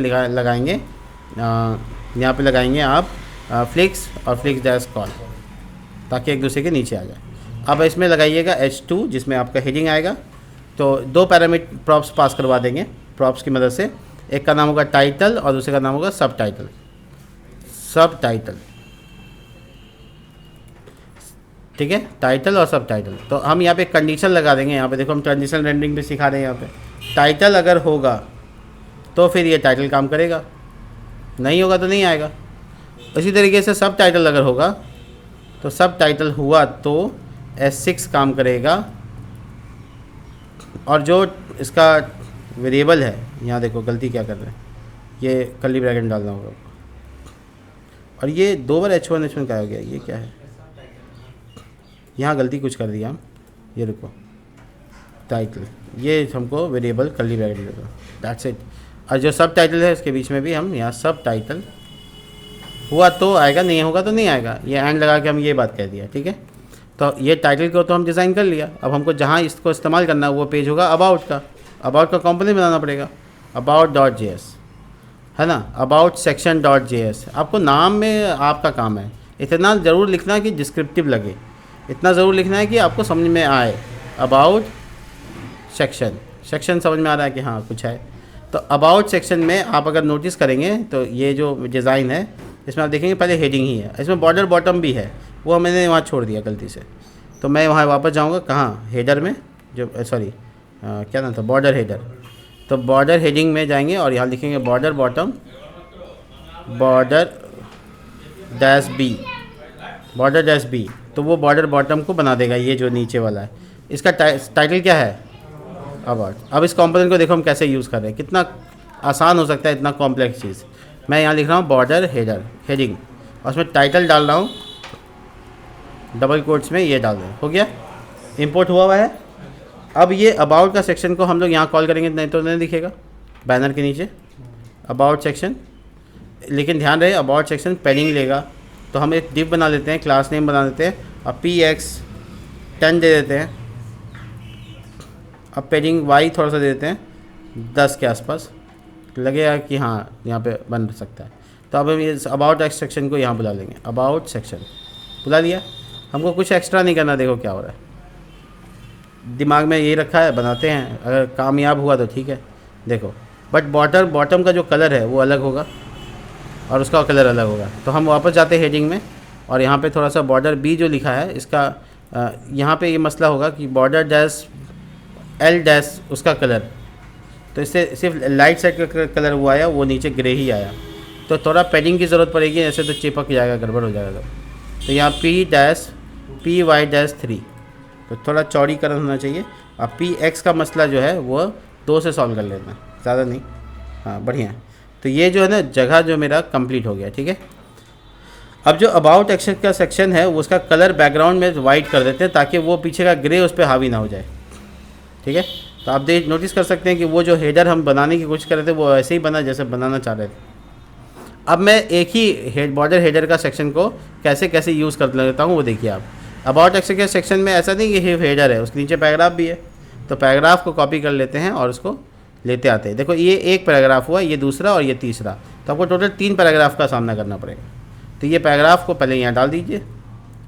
लगाएंगे आप फ्लिक्स और फ्लिक्स डैश कॉल, ताकि एक दूसरे के नीचे आ जाए। अब इसमें लगाइएगा H2 जिसमें आपका हेडिंग आएगा। तो 2 पैरामीटर प्रॉप्स पास करवा देंगे प्रॉप्स की मदद से। एक का नाम होगा टाइटल और दूसरे का नाम होगा सब टाइटल। ठीक है, टाइटल और सब टाइटल। तो हम यहाँ पे कंडीशन लगा देंगे। यहाँ पे देखो हम कंडीशन रेंडरिंग भी सिखा रहे हैं। यहाँ पे टाइटल अगर होगा तो फिर ये टाइटल काम करेगा, नहीं होगा तो नहीं आएगा। इसी तरीके से सब टाइटल अगर होगा तो सब टाइटल हुआ तो S6 काम करेगा, और जो इसका वेरिएबल है, यहाँ देखो गलती क्या कर रहे हैं, ये कर्ली ब्रैकेट डालना होगा। और ये 2 बार H1 का हो गया, ये क्या है, यहाँ गलती कुछ कर दिया हम। ये रुको, टाइटल, ये हमको वेरिएबल कर्ली ब्रैकेट देगा, दैट्स इट। और जो सब टाइटल है इसके बीच में भी हम यहाँ सब टाइटल हुआ तो आएगा, नहीं होगा तो नहीं आएगा। ये एंड लगा के हम ये बात कह दिया, ठीक है। तो ये टाइटल को तो हम डिज़ाइन कर लिया। अब हमको जहाँ इसको इस्तेमाल करना है वो पेज होगा अबाउट का कंपोनेंट बनाना पड़ेगा, about.js है ना, about section.js। आपको नाम में आपका काम है, इतना ज़रूर लिखना कि डिस्क्रिप्टिव लगे, इतना ज़रूर लिखना है कि आपको समझ में आए। अबाउट सेक्शन समझ में आ रहा है कि हाँ कुछ है। तो अबाउट सेक्शन में आप अगर नोटिस करेंगे तो ये जो डिज़ाइन है इसमें आप देखेंगे पहले हेडिंग ही है, इसमें बॉर्डर बॉटम भी है, वो मैंने वहाँ छोड़ दिया गलती से। तो मैं वहाँ वापस जाऊँगा, कहाँ, हेडर में, जो सॉरी क्या नाम था, बॉर्डर हेडर। तो बॉर्डर हेडिंग में जाएंगे और यहाँ लिखेंगे बॉर्डर बॉटम -B। तो वो बॉर्डर बॉटम को बना देगा, ये जो नीचे वाला है। इसका टाइटल क्या है, अबाउट। अब इस कंपोनेंट को देखो हम कैसे यूज़ कर रहे हैं, कितना आसान हो सकता है इतना कॉम्प्लेक्स चीज़। मैं यहाँ लिख रहा हूँ बॉर्डर हेडिंग, और उसमें टाइटल डाल रहा हूँ डबल कोट्स में, ये डाल दें, हो गया, इंपोर्ट हुआ है। अब ये अबाउट का सेक्शन को हम लोग यहाँ कॉल करेंगे, नहीं तो नहीं दिखेगा बैनर के नीचे अबाउट सेक्शन। लेकिन ध्यान रहे अबाउट सेक्शन पैडिंग लेगा, तो हम एक डिव बना लेते हैं, क्लास नेम बना देते हैं, और PX10 दे देते हैं। अब पैडिंग Y थोड़ा सा दे देते हैं 10 के आसपास, लगेगा कि हाँ यहाँ पे बन सकता है। तो अब हम ये अबाउट सेक्शन को यहाँ बुला लेंगे, अबाउट सेक्शन बुला लिया। हमको कुछ एक्स्ट्रा नहीं करना, देखो क्या हो रहा है। दिमाग में यही रखा है, बनाते हैं, अगर कामयाब हुआ तो ठीक है। देखो बट बॉटम का जो कलर है वो अलग होगा और उसका कलर अलग होगा। तो हम वापस जाते हैं हेडिंग में और यहाँ पे थोड़ा सा बॉर्डर बी जो लिखा है इसका यहाँ पे ये मसला होगा कि बॉर्डर डैश एल डैश उसका कलर, तो इससे सिर्फ लाइट साइड का कलर वो आया, वो नीचे ग्रे ही आया। तो थोड़ा पेडिंग की ज़रूरत पड़ेगी, ऐसे तो चिपक जाएगा, गड़बड़ हो जाएगा। तो यहाँ P-PY-3 तो थोड़ा चौड़ीकरण होना चाहिए। अब PX का मसला जो है वो 2 से सॉल्व कर लेना, ज़्यादा नहीं। हाँ बढ़िया। तो ये जो है ना जगह जो मेरा कंप्लीट हो गया, ठीक है। अब जो अबाउट एक्शन का सेक्शन है वो उसका कलर बैकग्राउंड में वाइट कर देते हैं ताकि वो पीछे का ग्रे उस पर हावी ना हो जाए, ठीक है। तो आप नोटिस कर सकते हैं कि वो जो हेडर हम बनाने की कोशिश कर रहे थे वो ऐसे ही बना जैसे बनाना चाह रहे थे। अब मैं एक ही बॉर्डर हेडर का सेक्शन को कैसे कैसे यूज़ कर लेता हूँ वो देखिए आप। अबाउट एक्शन के सेक्शन में ऐसा नहीं कि हेडर है, उसके नीचे पैराग्राफ भी है। तो पैराग्राफ को कॉपी कर लेते हैं और उसको लेते आते हैं। देखो ये एक पैराग्राफ हुआ, ये दूसरा और ये तीसरा, तो आपको टोटल 3 पैराग्राफ का सामना करना पड़ेगा। तो ये पैराग्राफ को पहले यहाँ डाल दीजिए,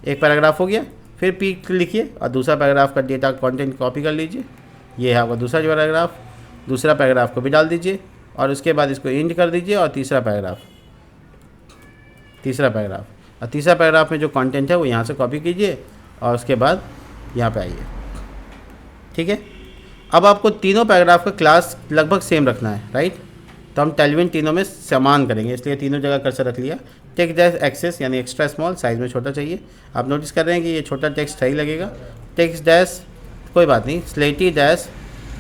एक पैराग्राफ हो गया। फिर पी लिखिए और दूसरा पैराग्राफ का डेटा कंटेंट कॉपी कर लीजिए, ये है आपका दूसरा जो पैराग्राफ। दूसरा पैराग्राफ को भी डाल दीजिए और उसके बाद इसको एंड कर दीजिए और तीसरा पैराग्राफ और तीसरा पैराग्राफ में जो कंटेंट है वो यहाँ से कॉपी कीजिए और उसके बाद यहाँ पे आइए, ठीक है। अब आपको तीनों पैराग्राफ का क्लास लगभग सेम रखना है, राइट। तो हम टेलविन तीनों में समान करेंगे, इसलिए तीनों जगह कर्सर रख लिया। टेक्स्ट डैश एक्सेस यानी एक्स्ट्रा स्मॉल, साइज़ में छोटा चाहिए। आप नोटिस कर रहे हैं कि ये छोटा टेक्स्ट सही लगेगा। टेक्स्ट डैश कोई बात नहीं, स्लेटी डैश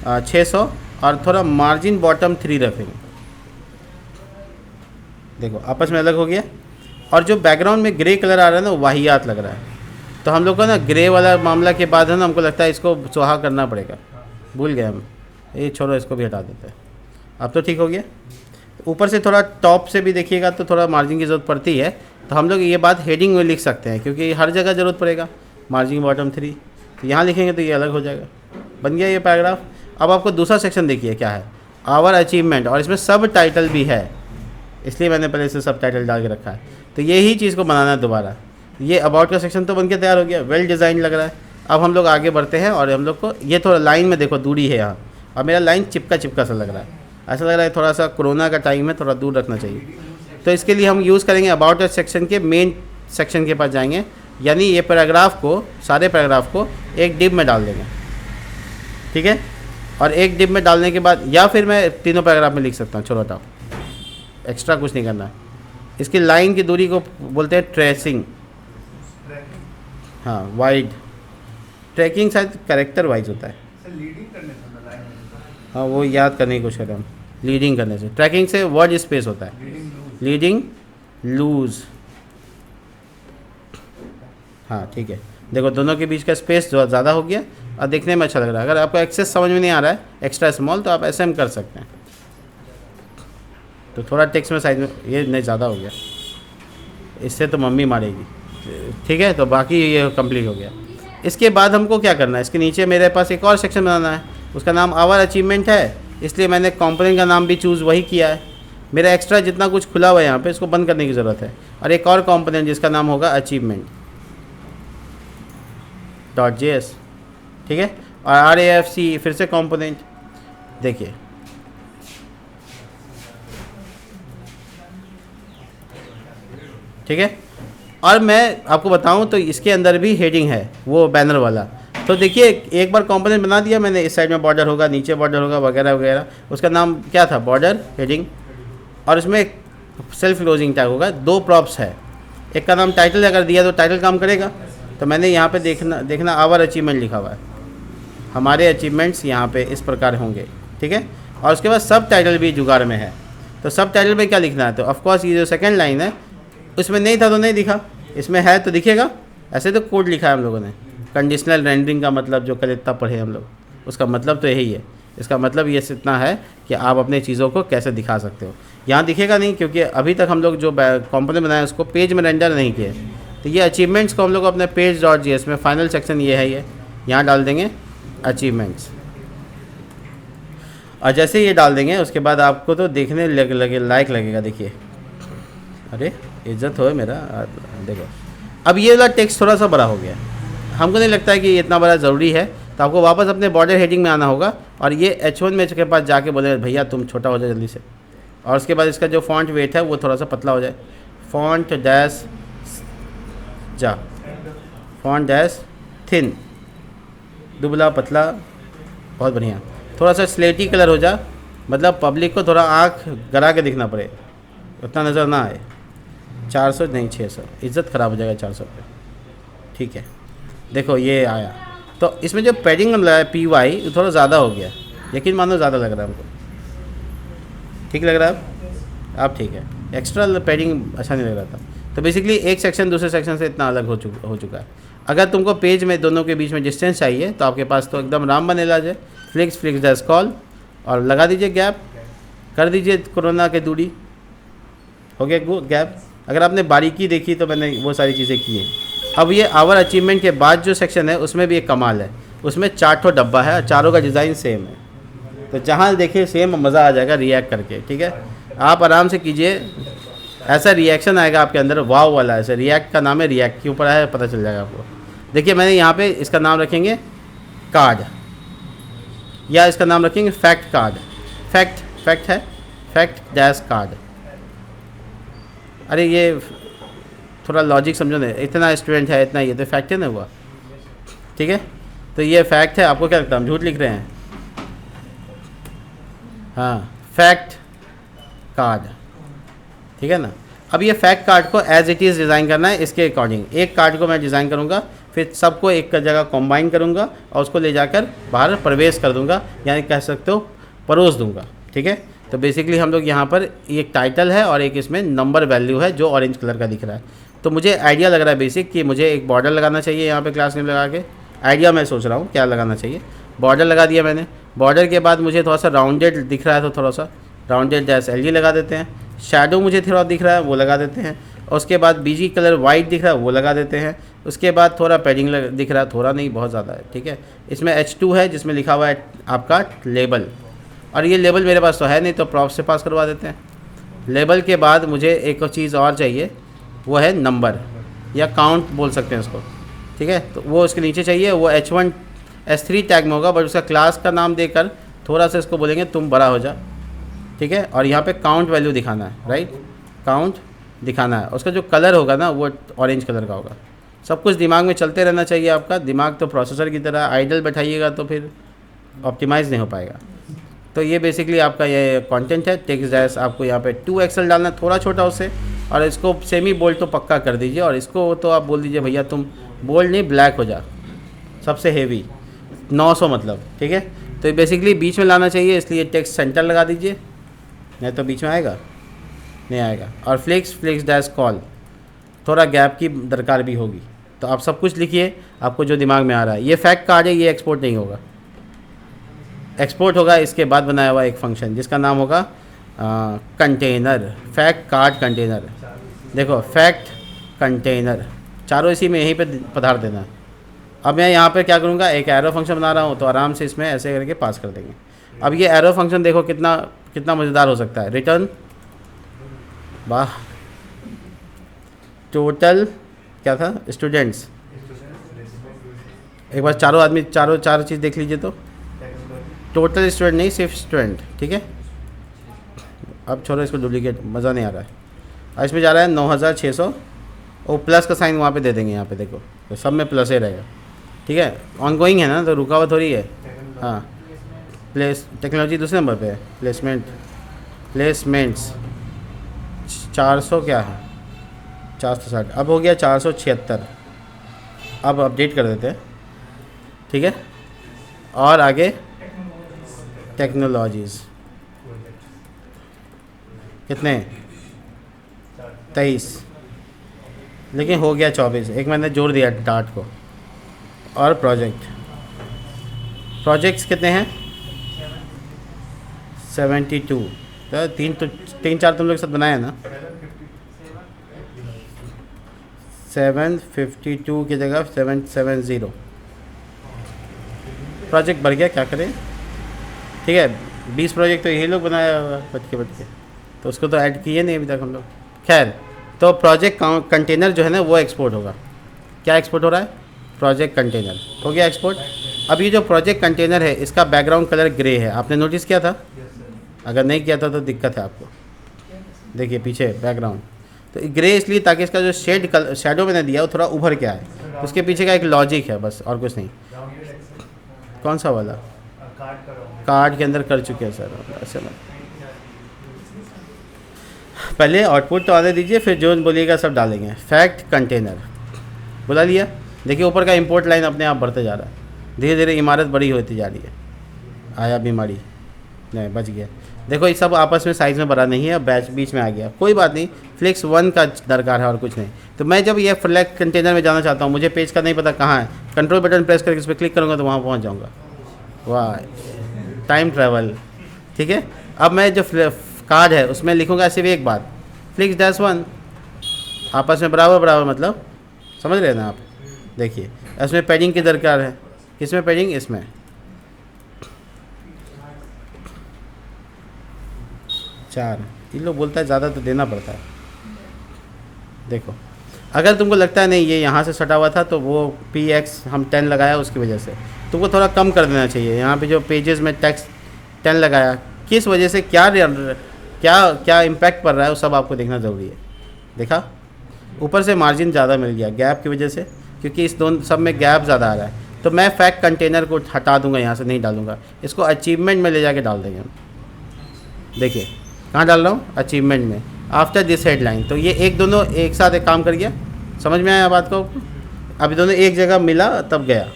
600 और थोड़ा मार्जिन बॉटम 3 रखेंगे। देखो आपस में अलग हो गया। और जो बैकग्राउंड में ग्रे कलर आ रहा है ना वाहियात लग रहा है, तो हम लोग को ना ग्रे वाला मामला के बाद है ना हमको लगता है इसको सुहा करना पड़ेगा, भूल गए हम, ये छोड़ो इसको भी हटा देते हैं। अब तो ठीक हो गया। ऊपर से थोड़ा टॉप से भी देखिएगा तो थोड़ा मार्जिन की ज़रूरत पड़ती है, तो हम लोग ये बात हेडिंग में लिख सकते हैं क्योंकि हर जगह ज़रूरत पड़ेगा मार्जिन बॉटम 3। तो यहाँ लिखेंगे तो ये अलग हो जाएगा, बन गया ये पैराग्राफ। अब आपको दूसरा सेक्शन देखिए क्या है, आवर अचीवमेंट, और इसमें सब टाइटल भी है, इसलिए मैंने पहले इसे सब टाइटल डाल के रखा है। तो यही चीज़ को बनाना है दोबारा। ये अबाउट का सेक्शन तो बन के तैयार हो गया, वेल डिज़ाइन लग रहा है। अब हम लोग आगे बढ़ते हैं और हम लोग को ये थोड़ा लाइन में देखो दूरी है यहाँ, और मेरा लाइन चिपका सा लग रहा है, ऐसा लग रहा है थोड़ा सा कोरोना का टाइम है, थोड़ा दूर रखना चाहिए। तो इसके लिए हम यूज़ करेंगे अबाउट सेक्शन के मेन सेक्शन के पास जाएंगे, यानी ये पैराग्राफ को, सारे पैराग्राफ को एक डिब में डाल देंगे, ठीक है। और एक डिब में डालने के बाद, या फिर मैं तीनों पैराग्राफ में लिख सकता हूँ, चलो हटाओ, एक्स्ट्रा कुछ नहीं करना है। इसकी लाइन की दूरी को बोलते हैं ट्रेसिंग, हाँ वाइड। ट्रैकिंग शायद कैरेक्टर वाइज होता है, हाँ वो याद करने की कोशिश करें हम। लीडिंग करने से, ट्रैकिंग से वर्ड स्पेस होता है, लीडिंग लूज, हाँ ठीक है। देखो दोनों के बीच का स्पेस जो ज़्यादा हो गया और देखने में अच्छा लग रहा है। अगर आपको एक्सेस समझ में नहीं आ रहा है, एक्स्ट्रा स्मॉल, तो आप ऐसे कर सकते हैं। तो थोड़ा टेक्स्ट में साइज में ये नहीं ज़्यादा हो गया, इससे तो मम्मी मारेगी, ठीक है। तो बाकी ये कंप्लीट हो गया। इसके बाद हमको क्या करना है, इसके नीचे मेरे पास एक और सेक्शन बनाना है, उसका नाम आवर अचीवमेंट है, इसलिए मैंने कंपोनेंट का नाम भी चूज़ वही किया है। मेरा एक्स्ट्रा जितना कुछ खुला हुआ है यहाँ पे, इसको बंद करने की ज़रूरत है। और एक और कंपोनेंट जिसका नाम होगा अचीवमेंट .js, ठीक है। और RAFC फिर से कंपोनेंट, देखिए ठीक है। और मैं आपको बताऊं तो इसके अंदर भी हेडिंग है, वो बैनर वाला। तो देखिए एक बार कंपोनेंट बना दिया मैंने, इस साइड में बॉर्डर होगा, नीचे बॉर्डर होगा, वगैरह वगैरह। उसका नाम क्या था, बॉर्डर हेडिंग, और इसमें सेल्फ क्लोजिंग टैग होगा। 2 प्रॉप्स है, एक का नाम टाइटल अगर दिया तो टाइटल काम करेगा। तो मैंने यहाँ पे देखना आवर अचीवमेंट लिखा हुआ है, हमारे अचीवमेंट्स यहाँ पे इस प्रकार होंगे, ठीक है। और उसके बाद सब टाइटल भी जुगाड़ में है। तो सब टाइटल में क्या लिखना है, तो ऑफकोर्स ये जो सेकेंड लाइन है उसमें नहीं था तो नहीं दिखा, इसमें है तो दिखेगा। ऐसे तो कोड लिखा है हम लोगों ने, कंडीशनल रेंडरिंग का मतलब जो कल इतना पढ़े हम लोग, उसका मतलब तो यही है। इसका मतलब ये इतना है कि आप अपने चीज़ों को कैसे दिखा सकते हो। यहाँ दिखेगा नहीं क्योंकि अभी तक हम लोग जो कंपोनेंट बनाए उसको पेज में रेंडर नहीं किए। तो ये अचीवमेंट्स को हम लोग अपने page.js में फाइनल सेक्शन ये है, ये यहाँ डाल देंगे अचीवमेंट्स। और जैसे ये डाल देंगे उसके बाद आपको तो देखने लायक लगेगा। देखिए, अरे इज्जत हो मेरा, देखो अब ये वाला टेक्स्ट थोड़ा सा बड़ा हो गया। हमको नहीं लगता है कि ये इतना बड़ा ज़रूरी है, तो आपको वापस अपने बॉर्डर हेडिंग में आना होगा और ये H1 में के पास जाके बोले भैया तुम छोटा हो जाए जल्दी से, और उसके बाद इसका जो फॉन्ट वेट है वो थोड़ा सा पतला हो जाए, फॉन्ट डैश जा, फॉन्ट डैश थिन, दुबला पतला, बहुत बढ़िया, थोड़ा सा स्लेटी कलर हो जा, मतलब पब्लिक को थोड़ा आँख गरा के दिखना पड़े, उतना नज़र ना आए। 400 नहीं 600, इज़्ज़त ख़राब हो जाएगा 400 पे, ठीक है। देखो ये आया, तो इसमें जो पैडिंग लगा है PY थोड़ा ज़्यादा हो गया, यकीन मानो ज़्यादा लग रहा है हमको, ठीक लग रहा है आप ठीक है, एक्स्ट्रा पैडिंग अच्छा नहीं लग रहा था। तो बेसिकली एक सेक्शन दूसरे सेक्शन से इतना अलग हो चुका है। अगर तुमको पेज में दोनों के बीच में डिस्टेंस चाहिए तो आपके पास तो एकदम राम बने इलाज है, फ्लिक्स डैश कॉल और लगा दीजिए गैप, कर दीजिए कोरोना के दूरी, हो गया गैप। अगर आपने बारीकी देखी तो मैंने वो सारी चीज़ें की हैं। अब ये आवर अचीवमेंट के बाद जो सेक्शन है उसमें भी एक कमाल है, उसमें 4 डब्बा है, चारों का डिज़ाइन सेम है, तो जहाँ देखिए सेम मज़ा आ जाएगा रिएक्ट करके, ठीक है। आप आराम से कीजिए, ऐसा रिएक्शन आएगा आपके अंदर वाव वाला, ऐसे रिएक्ट का नाम है, रिएक्ट के ऊपर है पता चल जाएगा आपको। देखिए मैंने यहाँ पे इसका नाम रखेंगे कार्ड, या इसका नाम रखेंगे फैक्ट कार्ड, फैक्ट है, फैक्ट डैश कार्ड। अरे ये थोड़ा लॉजिक समझो ना, इतना स्टूडेंट है इतना, ये तो फैक्ट है ना हुआ, ठीक है। तो ये फैक्ट है, आपको क्या लगता है हम झूठ लिख रहे हैं? हाँ, फैक्ट कार्ड, ठीक है ना। अब ये फैक्ट कार्ड को एज इट इज़ डिज़ाइन करना है, इसके अकॉर्डिंग एक कार्ड को मैं डिज़ाइन करूँगा, फिर सबको एक जगह कॉम्बाइन करूँगा और उसको ले जाकर बाहर प्रवेश कर दूँगा, यानी कह सकते हो परोस दूँगा, ठीक है। तो बेसिकली हम लोग यहाँ पर एक टाइटल है और एक इसमें नंबर वैल्यू है जो ऑरेंज कलर का दिख रहा है। तो मुझे आइडिया लग रहा है बेसिक कि मुझे एक बॉर्डर लगाना चाहिए यहाँ पे क्लास नेम लगा के, आइडिया मैं सोच रहा हूँ क्या लगाना चाहिए। बॉर्डर लगा दिया मैंने, बॉर्डर के बाद मुझे थोड़ा सा राउंडेड दिख रहा है तो थोड़ा सा राउंडेड डैश LG लगा देते हैं, शैडो मुझे थोड़ा दिख रहा है वो लगा देते हैं, और उसके बाद BG कलर वाइट दिख रहा है वो लगा देते हैं। उसके बाद थोड़ा पैडिंग दिख रहा है, थोड़ा नहीं बहुत ज़्यादा है, ठीक है। इसमें H2 है जिसमें लिखा हुआ है आपका लेबल, और ये लेबल मेरे पास तो है नहीं तो प्रॉप से पास करवा देते हैं। लेबल के बाद मुझे एक चीज़ और चाहिए, वो है नंबर या काउंट बोल सकते हैं उसको, ठीक है। तो वो उसके नीचे चाहिए, वो H1 S3 टैग में होगा, बट उसका क्लास का नाम देकर थोड़ा सा इसको बोलेंगे तुम बड़ा हो जा, ठीक है। और यहाँ पे काउंट वैल्यू दिखाना है, राइट, काउंट दिखाना है। उसका जो कलर होगा ना वो ऑरेंज कलर का होगा। सब कुछ दिमाग में चलते रहना चाहिए आपका, दिमाग तो प्रोसेसर की तरह आइडल बैठाइएगा तो फिर ऑप्टिमाइज़ नहीं हो पाएगा। तो ये बेसिकली आपका ये कंटेंट है। टेक्स्ट डैश आपको यहाँ पे 2XL डालना, थोड़ा छोटा उससे, और इसको सेमी बोल्ड तो पक्का कर दीजिए, और इसको तो आप बोल दीजिए भैया तुम बोल्ड नहीं ब्लैक हो जा, सबसे हेवी 900 मतलब, ठीक है। तो बेसिकली बीच में लाना चाहिए, इसलिए टेक्स्ट सेंटर लगा दीजिए, नहीं तो बीच में आएगा नहीं आएगा। और फ्लिक्स डैश कॉल, थोड़ा गैप की दरकार भी होगी। तो आप सब कुछ लिखिए आपको जो दिमाग में आ रहा है। ये फैक्ट कार्ड है, ये एक्सपोर्ट नहीं होगा, एक्सपोर्ट होगा इसके बाद बनाया हुआ एक फंक्शन जिसका नाम होगा कंटेनर, फैक्ट कार्ड कंटेनर। देखो फैक्ट कंटेनर, चारों इसी में यहीं पे पधार देना है। अब मैं यहाँ पे क्या करूँगा, एक एरो फंक्शन बना रहा हूँ तो आराम से इसमें ऐसे करके पास कर देंगे। अब ये एरो फंक्शन देखो कितना मज़ेदार हो सकता है। रिटर्न, वाह, टोटल क्या था, स्टूडेंट्स। एक बार चार चीज़ देख लीजिए तो टोटल स्टूडेंट नहीं, सिर्फ स्टूडेंट, ठीक है। अब छोड़ो इसको, डुप्लीकेट मज़ा नहीं आ रहा है। और इसमें जा रहा है 9600, और प्लस का साइन वहाँ पे दे देंगे। यहाँ पे देखो तो सब में प्लस ही रहेगा, ठीक है। ऑनगोइंग है ना तो रुका हुआ थोड़ी है। हाँ, टेक्नोलॉजी दूसरे नंबर पे है, प्लेसमेंट्स 400 क्या है, 460, अब हो गया 476। अब अपडेट कर देते हैं, ठीक है। और आगे टेक्नोलॉजीज़ कितने, 23, लेकिन हो गया 24, एक मैंने जोड़ दिया डार्ट को। और प्रोजेक्ट्स कितने हैं, 72। तो तीन चार तुम लोग के साथ बनाया ना, 752 की जगह 770। प्रोजेक्ट बढ़ गया, क्या करें, ठीक है। 20 प्रोजेक्ट तो यही लोग बनाया होगा बच के, तो उसको तो ऐड किए नहीं अभी तक हम लोग। खैर, तो प्रोजेक्ट कंटेनर जो है ना वो एक्सपोर्ट होगा। क्या एक्सपोर्ट हो रहा है, प्रोजेक्ट कंटेनर हो गया एक्सपोर्ट। अब ये जो प्रोजेक्ट कंटेनर है इसका बैकग्राउंड कलर ग्रे है, आपने नोटिस किया था? अगर नहीं किया था तो दिक्कत है आपको। देखिए पीछे बैकग्राउंड तो ग्रे इसलिए ताकि इसका जो शेडो मैंने दिया वो थोड़ा उभर के आए। उसके पीछे का एक लॉजिक है बस, और कुछ नहीं। कौन सा वाला? कार्ड के अंदर कर चुके हैं सर ऐसे में। पहले आउटपुट तो आने दीजिए, फिर जो बोलिएगा सब डालेंगे। फैक्ट कंटेनर बुला लिया। देखिए ऊपर का इंपोर्ट लाइन अपने आप बढ़ते जा रहा है, धीरे धीरे इमारत बड़ी होती जा रही है। आया बीमारी नहीं, बच गया। देखो ये सब आपस में साइज़ में बड़ा नहीं है, बैच बीच में आ गया, कोई बात नहीं। फ्लेक्स 1 का दरकार है और कुछ नहीं। तो मैं जब ये फ्लैग कंटेनर में जाना चाहता हूँ, मुझे पेज का नहीं पता कहाँ है, कंट्रोल बटन प्रेस करके इस पर क्लिक करूँगा तो वहाँ पहुँच जाऊँगा। वाह, टाइम ट्रैवल। ठीक है, अब मैं जो कार्ड है उसमें लिखूँगा सिर्फ एक बात, फ्लिक्स-1 आपस में बराबर बराबर, मतलब समझ रहे हैं ना आप। देखिए इसमें पैडिंग की दरकार है, किसमें पैडिंग? इसमें। चार इन लोग बोलता है ज़्यादा तो देना पड़ता है। देखो अगर तुमको लगता है नहीं ये यहाँ से सटा हुआ था तो वो px हम 10 लगाया उसकी वजह से, तुमको थोड़ा कम कर देना चाहिए। यहाँ पे जो पेजेस में टेक्स्ट 10 लगाया, किस वजह से, क्या क्या क्या इम्पैक्ट पड़ रहा है वो सब आपको देखना ज़रूरी है। देखा ऊपर से मार्जिन ज़्यादा मिल गया गैप की वजह से, क्योंकि इस दोनों सब में गैप ज़्यादा आ रहा है। तो मैं फैक्ट कंटेनर को हटा दूंगा, यहाँ से नहीं डालूंगा, इसको अचीवमेंट में ले जाके डाल देंगे हम। देखिए कहाँ डाल रहा हूँ? अचीवमेंट में, आफ्टर दिस हेडलाइन। तो ये एक दोनों एक साथ एक काम कर गया, समझ में आया बात को? अभी दोनों एक जगह मिला तब गया,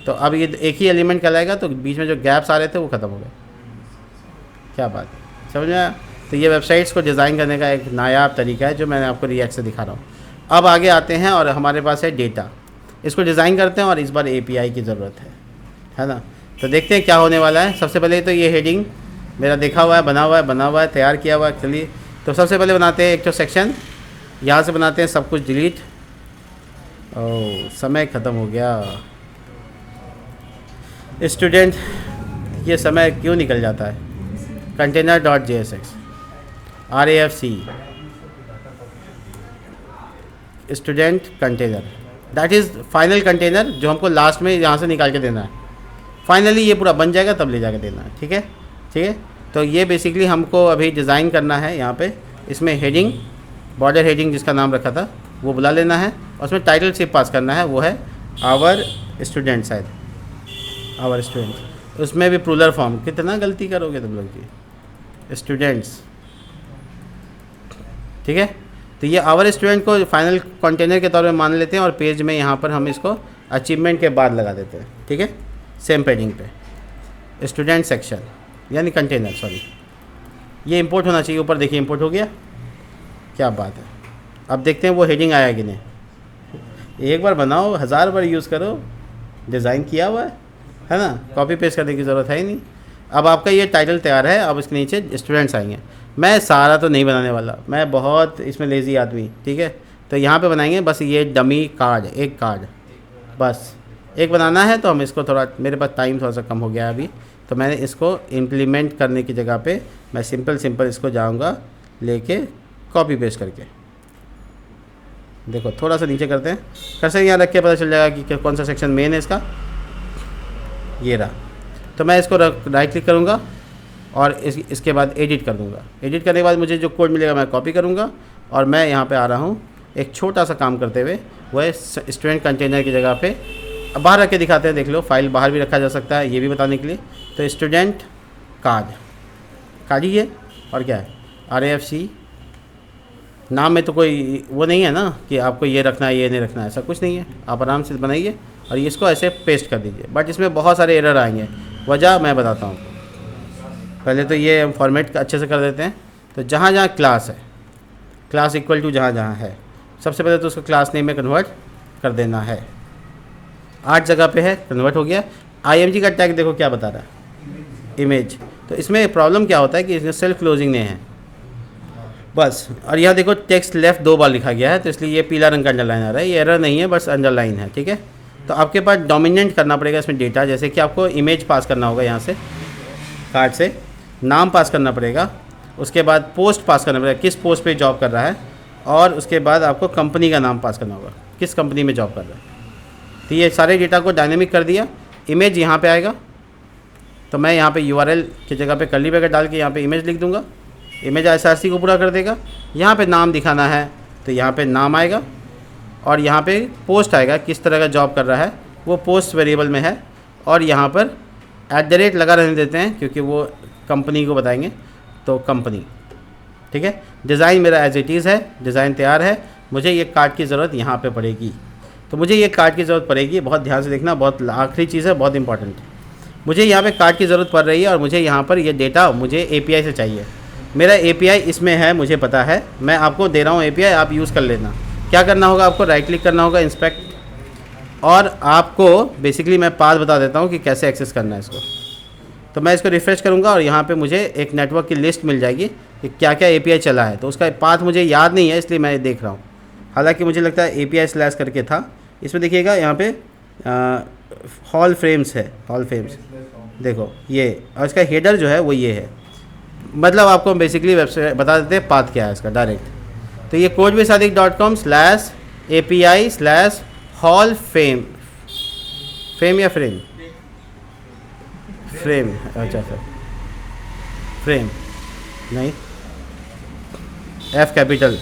तो अब ये एक ही एलिमेंट कहलाएगा, तो बीच में जो गैप्स आ रहे थे वो ख़त्म हो गए। क्या बात समझ में आया? तो ये वेबसाइट्स को डिज़ाइन करने का एक नायाब तरीका है जो मैंने आपको रिएक्ट से दिखा रहा हूँ। अब आगे आते हैं और हमारे पास है डेटा, इसको डिज़ाइन करते हैं और इस बार API की ज़रूरत है ना। तो देखते हैं क्या होने वाला है। सबसे पहले तो ये हेडिंग मेरा देखा हुआ है, बना हुआ है, तैयार किया हुआ है। चलिए तो सबसे पहले बनाते हैं एक तो सेक्शन, यहाँ से बनाते हैं सब कुछ डिलीट। ओह समय ख़त्म हो गया स्टूडेंट, ये समय क्यों निकल जाता है? container.jsx RAFC student container, that is final container जो हमको लास्ट में यहाँ से निकाल के देना है। फाइनली ये पूरा बन जाएगा तब ले जाके देना है। ठीक है, ठीक है। तो ये बेसिकली हमको अभी डिज़ाइन करना है। यहाँ पे इसमें हेडिंग, बॉर्डर हेडिंग जिसका नाम रखा था वो बुला लेना है, और उसमें टाइटल सिर्फ पास करना है, वो है आवर स्टूडेंट, शायद आवर स्टूडेंट। उसमें भी प्लूरल फॉर्म, कितना गलती करोगे तुम लोग जी, स्टूडेंट्स। ठीक है, तो ये आवर स्टूडेंट को फाइनल कंटेनर के तौर पे मान लेते हैं, और पेज में यहाँ पर हम इसको अचीवमेंट के बाद लगा देते हैं। ठीक है, सेम पैडिंग पे स्टूडेंट सेक्शन यानी कंटेनर, सॉरी ये इंपोर्ट होना चाहिए। ऊपर देखिए इंपोर्ट हो गया, क्या बात है। अब देखते हैं वो हेडिंग आया कि नहीं। एक बार बनाओ, 1000 बार यूज़ करो, डिज़ाइन किया हुआ है ना, कॉपी पेस्ट करने की ज़रूरत है ही नहीं। अब आपका ये टाइटल तैयार है, अब इसके नीचे स्टूडेंट्स आएंगे। मैं सारा तो नहीं बनाने वाला, मैं बहुत इसमें लेज़ी आदमी। ठीक है, तो यहाँ पे बनाएंगे बस ये डमी कार्ड, एक कार्ड बस एक बनाना है। तो हम इसको थोड़ा, मेरे पास टाइम थोड़ा सा कम हो गया अभी, तो मैंने इसको इम्प्लीमेंट करने की जगह पे मैं सिंपल इसको जाऊँगा लेके कॉपी पेस्ट करके। देखो थोड़ा सा नीचे करते हैं, कर्सर यहाँ रख के पता चल जाएगा कि कौन सा सेक्शन मेन है इसका, ये रहा। तो मैं इसको राइट क्लिक करूँगा और इसके बाद एडिट कर दूँगा। एडिट करने के बाद मुझे जो कोड मिलेगा मैं कॉपी करूँगा, और मैं यहाँ पे आ रहा हूँ एक छोटा सा काम करते हुए, वो है स्टूडेंट कंटेनर की जगह पे। अब बाहर रख के दिखाते हैं, देख लो फाइल बाहर भी रखा जा सकता है, ये भी बताने के लिए। तो स्टूडेंट कार्ड ही है, और क्या है RAFC। नाम में तो कोई वो नहीं है ना कि आपको ये रखना है ये नहीं रखना है, ऐसा कुछ नहीं है। आप आराम से बनाइए और इसको ऐसे पेस्ट कर दीजिए। बट इसमें बहुत सारे एरर आएंगे, वजह मैं बताता हूँ। पहले तो ये फॉर्मेट अच्छे से कर देते हैं। तो जहाँ जहाँ क्लास है, क्लास इक्वल टू जहाँ जहाँ है, सबसे पहले तो उसको क्लास नेम में कन्वर्ट कर देना है। 8 जगह पे है, कन्वर्ट हो गया। IMG का टैग देखो क्या बता रहा है, इमेज। तो इसमें प्रॉब्लम क्या होता है कि इसमें सेल्फ क्लोजिंग नहीं है बस। और यहाँ देखो टेक्स्ट लेफ्ट 2 बार लिखा गया है, तो इसलिए ये पीला रंग का अंडरलाइन आ रहा है। ये एरर नहीं है, बस अंडरलाइन है। ठीक है, तो आपके पास डोमिनेंट करना पड़ेगा इसमें डेटा, जैसे कि आपको इमेज पास करना होगा, यहाँ से कार्ड से नाम पास करना पड़ेगा, उसके बाद पोस्ट पास करना पड़ेगा, किस पोस्ट पे जॉब कर रहा है, और उसके बाद आपको कंपनी का नाम पास करना होगा, किस कंपनी में जॉब कर रहा है। तो ये सारे डेटा को डायनेमिक कर दिया। इमेज यहाँ पे आएगा, तो मैं यहाँ पे URL की जगह पे कर्ली ब्रैकेट डाल के यहाँ पे इमेज लिख दूँगा। इमेज SRC को पूरा कर देगा। यहाँ पे नाम दिखाना है तो यहाँ पे नाम आएगा, और यहाँ पे पोस्ट आएगा, किस तरह का जॉब कर रहा है वो पोस्ट वेरिएबल में है। और यहाँ पर @ लगा रहने देते हैं क्योंकि वो कंपनी को बताएंगे, तो कंपनी, ठीक है। डिज़ाइन मेरा एज इट इज़ है, डिज़ाइन तैयार है। मुझे ये कार्ड की ज़रूरत यहाँ पे पड़ेगी, तो मुझे ये कार्ड की ज़रूरत पड़ेगी। बहुत ध्यान से देखना, बहुत आखिरी चीज़ है, बहुत इंपॉर्टेंट है। मुझे यहाँ पे कार्ड की ज़रूरत पड़ रही है और मुझे यहाँ पर ये डेटा मुझे API से चाहिए। मेरा API इसमें है, मुझे पता है, मैं आपको दे रहा हूँ API, आप यूज़ कर लेना। क्या करना होगा आपको, राइट क्लिक करना होगा, इंस्पेक्ट, और आपको बेसिकली मैं पाथ बता देता हूँ कि कैसे एक्सेस करना है इसको। तो मैं इसको रिफ़्रेश करूँगा और यहाँ पे मुझे एक नेटवर्क की लिस्ट मिल जाएगी कि क्या क्या API चला है। तो उसका पाथ मुझे याद नहीं है, इसलिए मैं देख रहा हूँ। हालांकि मुझे लगता है API/ करके था। इसमें देखिएगा यहाँ पे हॉल फ्रेम्स है, हॉल फ्रेम्स देखो ये, और इसका हेडर जो है वो ये है। मतलब आपको बेसिकली वेबसाइट बता देते हैं पाथ क्या है इसका डायरेक्ट। तो ये codebasesadik.com/API/hall frame, फ्रेम या फ्रेम, फ्रेम, अच्छा सर, फ्रेम नहीं, F कैपिटल।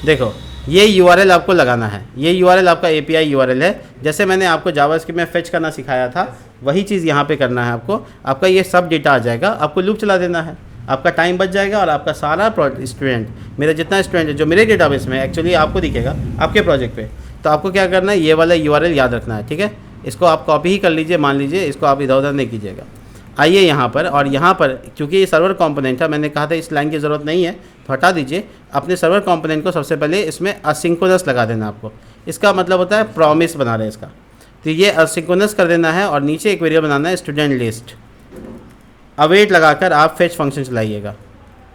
देखो ये URL आपको लगाना है, ये URL आपका API URL है। जैसे मैंने आपको जावास्क्रिप्ट में फेच करना सिखाया था, वही चीज़ यहाँ पे करना है आपको। आपका ये सब डेटा आ जाएगा, आपको लूप चला देना है, आपका टाइम बच जाएगा, और आपका सारा स्टूडेंट, मेरा जितना स्टूडेंट है जो मेरे डेटाबेस में एक्चुअली आपको दिखेगा आपके प्रोजेक्ट पे। तो आपको क्या करना है, ये वाला URL याद रखना है, ठीक है। इसको आप कॉपी ही कर लीजिए, मान लीजिए, इसको आप इधर उधर नहीं कीजिएगा। आइए यहाँ पर, और यहाँ पर क्योंकि ये सर्वर कंपोनेंट है, मैंने कहा था इस लाइन की ज़रूरत नहीं है, तो हटा दीजिए। अपने सर्वर कंपोनेंट को सबसे पहले इसमें असिंक्रोनस लगा देना आपको। इसका मतलब होता है प्रॉमिस बना रहे हैं इसका, तो ये असिंक्रोनस कर देना है। और नीचे एक वेरिएबल बनाना है स्टूडेंट लिस्ट, अवेट लगाकर आप फेच फंक्शन चलाइएगा।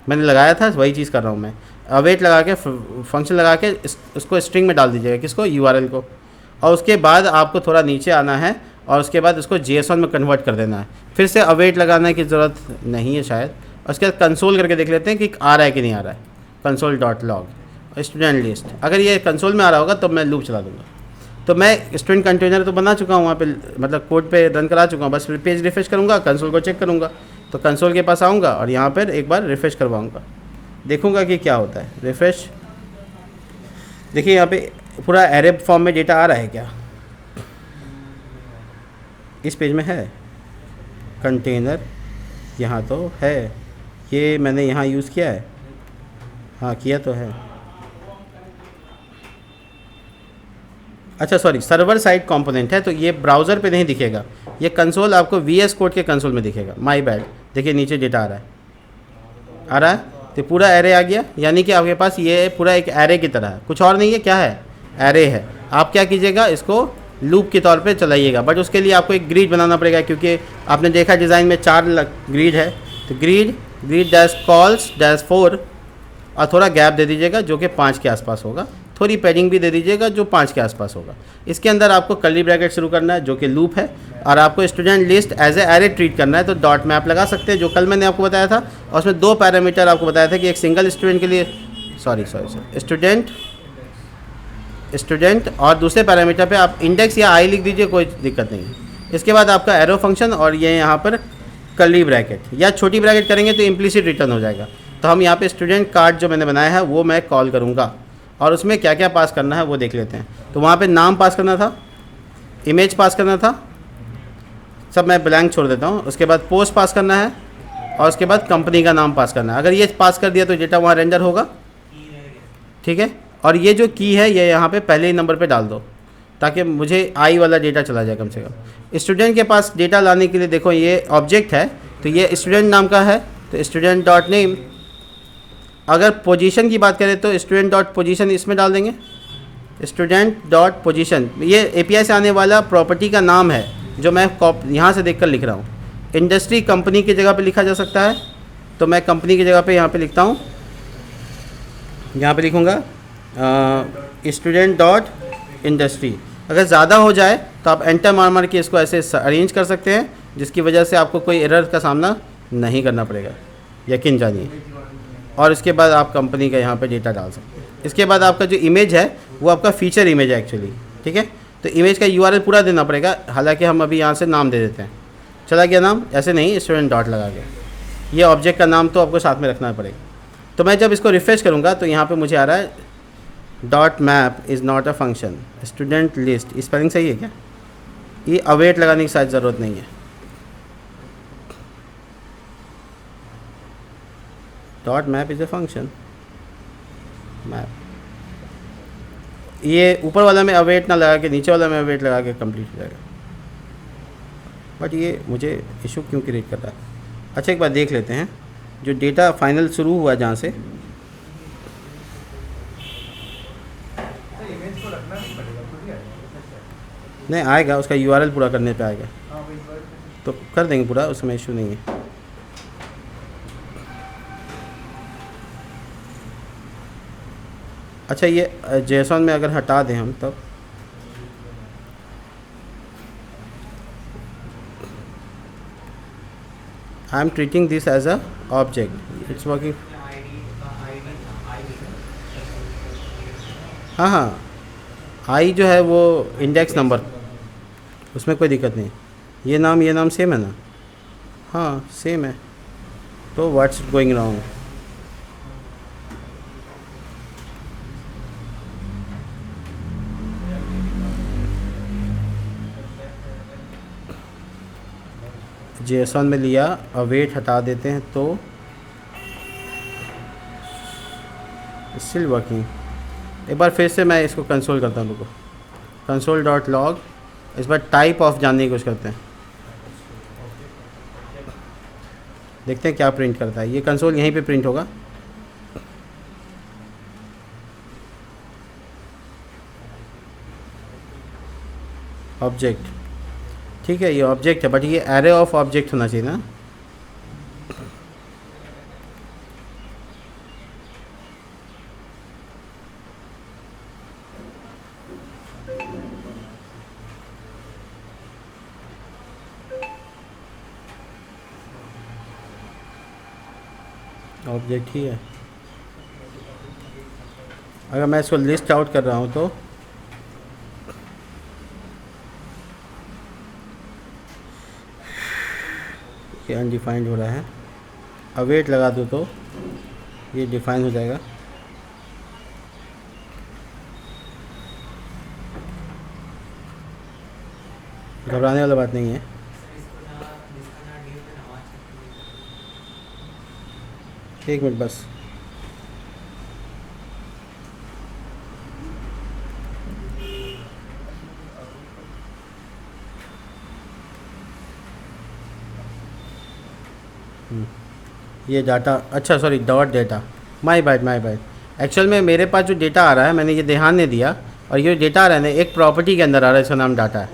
मैंने लगाया था, वही चीज़ कर रहा हूँ मैं। अवेट लगा के फंक्शन लगा के उसको स्ट्रिंग में डाल दीजिएगा, किसको, URL को। और उसके बाद आपको थोड़ा नीचे आना है और उसके बाद उसको JSON में कन्वर्ट कर देना है। फिर से अवेट लगाने की ज़रूरत नहीं है शायद। उसके बाद कंसोल करके देख लेते हैं कि आ रहा है कि नहीं आ रहा है। console.log स्टूडेंट लिस्ट, अगर ये कंसोल में आ रहा होगा तो मैं लूप चला दूँगा। तो मैं स्टूडेंट कंटेनर तो बना चुका हूँ वहाँ पे, मतलब कोड पे रन करा चुका हूँ। बस पेज रिफ्रेश करूँगा, कंसोल को चेक करूँगा, तो कंसोल के पास आऊँगा और यहाँ पर एक बार रिफ्रेश करवाऊँगा, देखूँगा कि क्या होता है। रिफ्रेश, देखिए यहाँ पे पूरा एरे फॉर्म में डेटा आ रहा है क्या, इस पेज में है कंटेनर, यहाँ तो है, ये मैंने यहाँ यूज़ किया है, हाँ किया तो है। अच्छा सॉरी, सर्वर साइड कंपोनेंट है, तो ये ब्राउज़र पे नहीं दिखेगा, ये कंसोल आपको VS कोड के कंसोल में दिखेगा। माय बैड, देखिए नीचे डेटा आ रहा है, तो पूरा एरे आ गया। यानी कि आपके पास ये पूरा एक एरे की तरह है, कुछ और नहीं है, क्या है, एरे है। आप क्या कीजिएगा, इसको लूप के तौर पे चलाइएगा, बट उसके लिए आपको एक ग्रिड बनाना पड़ेगा, क्योंकि आपने देखा डिज़ाइन में 4 ग्रिड है। तो ग्रिड -calls-4 और थोड़ा गैप दे दीजिएगा जो कि 5 के आसपास होगा, थोड़ी पैडिंग भी दे दीजिएगा जो 5 के आसपास होगा। इसके अंदर आपको कर्ली ब्रैकेट शुरू करना है जो कि लूप है, और आपको student list as a array treat करना है। तो डॉट मैप लगा सकते हैं, जो कल मैंने आपको बताया था, और उसमें 2 पैरामीटर आपको बताया था कि एक सिंगल स्टूडेंट के लिए, सॉरी स्टूडेंट, और दूसरे पैरामीटर पे आप इंडेक्स या आई लिख दीजिए, कोई दिक्कत नहीं है। इसके बाद आपका एरो फंक्शन, और ये यहाँ पर कर्ली ब्रैकेट या छोटी ब्रैकेट करेंगे तो इम्प्लिसिट रिटर्न हो जाएगा। तो हम यहाँ पे स्टूडेंट कार्ड जो मैंने बनाया है वो मैं कॉल करूँगा, और उसमें क्या क्या पास करना है वो देख लेते हैं। तो वहाँ पे नाम पास करना था, इमेज पास करना था, सब मैं ब्लैंक छोड़ देता हूँ। उसके बाद पोस्ट पास करना है, और उसके बाद कंपनी का नाम पास करना है। अगर ये पास कर दिया तो डेटा वहाँ रेंडर होगा, ठीक है। और ये जो की है ये यहाँ पे पहले ही नंबर पे डाल दो, ताकि मुझे आई वाला डेटा चला जाए कम से कम। स्टूडेंट के पास डेटा लाने के लिए देखो ये ऑब्जेक्ट है, तो ये स्टूडेंट नाम का है, तो स्टूडेंट डॉट नेम। अगर पोजीशन की बात करें तो स्टूडेंट डॉट पोजीशन इसमें डाल देंगे, स्टूडेंट डॉट पोजीशन। ये API से आने वाला प्रॉपर्टी का नाम है जो मैं यहाँ से देखकर लिख रहा हूँ। इंडस्ट्री कंपनी की जगह पे लिखा जा सकता है, तो मैं कंपनी की जगह पे यहाँ पे लिखता हूँ, यहाँ पे लिखूँगा स्टूडेंट डॉट इंडस्ट्री। अगर ज़्यादा हो जाए तो आप एंटर मार के इसको ऐसे अरेंज कर सकते हैं, जिसकी वजह से आपको कोई एरर का सामना नहीं करना पड़ेगा, यकीन जानिए। और इसके बाद आप कंपनी का यहाँ पे डेटा डाल सकते हैं। इसके बाद आपका जो इमेज है वो आपका फीचर इमेज है एक्चुअली, ठीक है। तो इमेज का यूआरएल पूरा देना पड़ेगा, हालांकि हम अभी यहाँ से नाम दे देते हैं। चला गया नाम, ऐसे नहीं स्टूडेंट डॉट लगा के, ये ऑब्जेक्ट का नाम तो आपको साथ में रखना पड़ेगा। तो मैं जब इसको रिफ्रेश करूँगा तो यहाँ पे मुझे आ रहा है dot map is not a function, student list. Spelling सही है क्या? ये अवेट लगाने की शायद ज़रूरत नहीं है। Dot map is a function map, ये ऊपर वाला में अवेट ना लगा के नीचे वाला में अवेट लगा के कंप्लीट हो जाएगा। बट ये मुझे इशू क्यों क्रिएट कर रहा है? अच्छा एक बार देख लेते हैं, जो डेटा फाइनल शुरू हुआ जहाँ से, नहीं आएगा, उसका यूआरएल पूरा करने पे आएगा, तो कर देंगे पूरा, उसमें इशू नहीं है। अच्छा ये जेसन में अगर हटा दें हम तब, I am treating this as a object, it's working. हाँ हाँ, आई जो है वो इंडेक्स नंबर, उसमें कोई दिक्कत नहीं। ये नाम सेम है ना? हाँ सेम है, तो व्हाट्स गोइंग रॉन्ग? जेसन में लिया, अवेट हटा देते हैं तो स्टिल वर्किंग। एक बार फिर से मैं इसको कंसोल करता हूँ, रुको, कंसोल डॉट लॉग, इस बार टाइप ऑफ जानने की कोशिश करते हैं, देखते हैं क्या प्रिंट करता है। ये कंसोल यहीं पे प्रिंट होगा। ऑब्जेक्ट, ठीक है ये ऑब्जेक्ट है, बट ये एरे ऑफ ऑब्जेक्ट होना चाहिए ना। ऑब्जेक्ट ही है। अगर मैं इसको लिस्ट आउट कर रहा हूँ तो ये अनडिफाइंड हो रहा है, अवेट लगा दो तो ये डिफाइन हो जाएगा। घबराने वाला बात नहीं है। एक मिनट बस, ये डाटा, अच्छा sorry dot data, my bad. Actual में मेरे पास जो डेटा आ रहा है, मैंने ये ध्यान नहीं दिया, और ये डेटा आ रहा है ना एक प्रॉपर्टी के अंदर आ रहा है, इसका नाम डाटा है,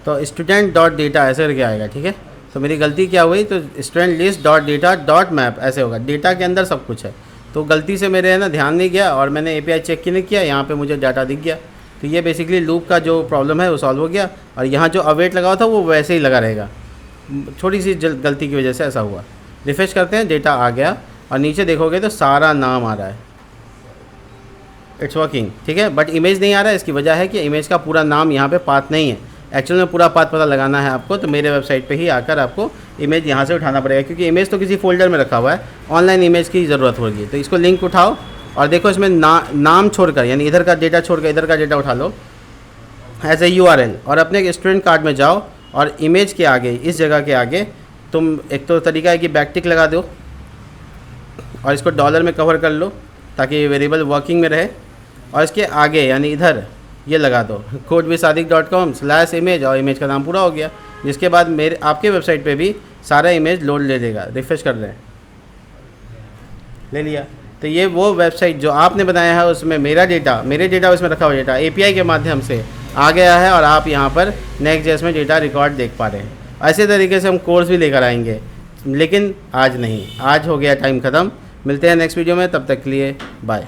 तो स्टूडेंट डॉट डेटा ऐसे करके आएगा। ठीक है, तो मेरी गलती क्या हुई, तो student list dot data dot map ऐसे होगा, डेटा के अंदर सब कुछ है। तो गलती से मेरे है ना ध्यान नहीं गया, और मैंने एपीआई चेक नहीं किया, यहाँ पे मुझे डाटा दिख गया। तो ये बेसिकली लूप का जो प्रॉब्लम है वो सॉल्व हो गया, और यहाँ जो अवेट लगा हुआ था वो वैसे ही लगा रहेगा, छोटी सी गलती की वजह से ऐसा हुआ। रिफ्रेश करते हैं, डेटा आ गया, और नीचे देखोगे तो सारा नाम आ रहा है, इट्स वर्किंग। ठीक है, बट इमेज नहीं आ रहा है, इसकी वजह है कि इमेज का पूरा नाम यहाँ पे पाथ नहीं है। एक्चुअल में पूरा पाथ पता लगाना है आपको, तो मेरे वेबसाइट पे ही आकर आपको इमेज यहाँ से उठाना पड़ेगा, क्योंकि इमेज तो किसी फोल्डर में रखा हुआ है, ऑनलाइन इमेज की ज़रूरत होगी। तो इसको लिंक उठाओ, और देखो इसमें नाम छोड़कर, यानी इधर का डेटा छोड़कर इधर का डेटा उठा लो एज ए URL, और अपने स्टूडेंट कार्ड में जाओ, और इमेज के आगे, इस जगह के आगे तुम, एक तो तरीका है कि बैकटिक लगा दो, और इसको डॉलर में कवर कर लो ताकि ये वेरिएबल वर्किंग में रहे, और इसके आगे यानी इधर ये लगा दो codevisadik.com/image, और इमेज का नाम पूरा हो गया। जिसके बाद मेरे आपके वेबसाइट पे भी सारा इमेज लोड ले लेगा। रिफ्रेश कर रहे हैं, ले लिया। तो ये वो वेबसाइट जो आपने बनाया है, उसमें मेरे डेटा उसमें रखा हुआ डेटा API के माध्यम से आ गया है, और आप यहाँ पर नेक्स्ट.js में डेटा रिकॉर्ड देख पा रहे हैं। ऐसे तरीके से हम कोर्स भी लेकर आएंगे, लेकिन आज नहीं, आज हो गया टाइम ख़त्म। मिलते हैं नेक्स्ट वीडियो में, तब तक के लिए बाय।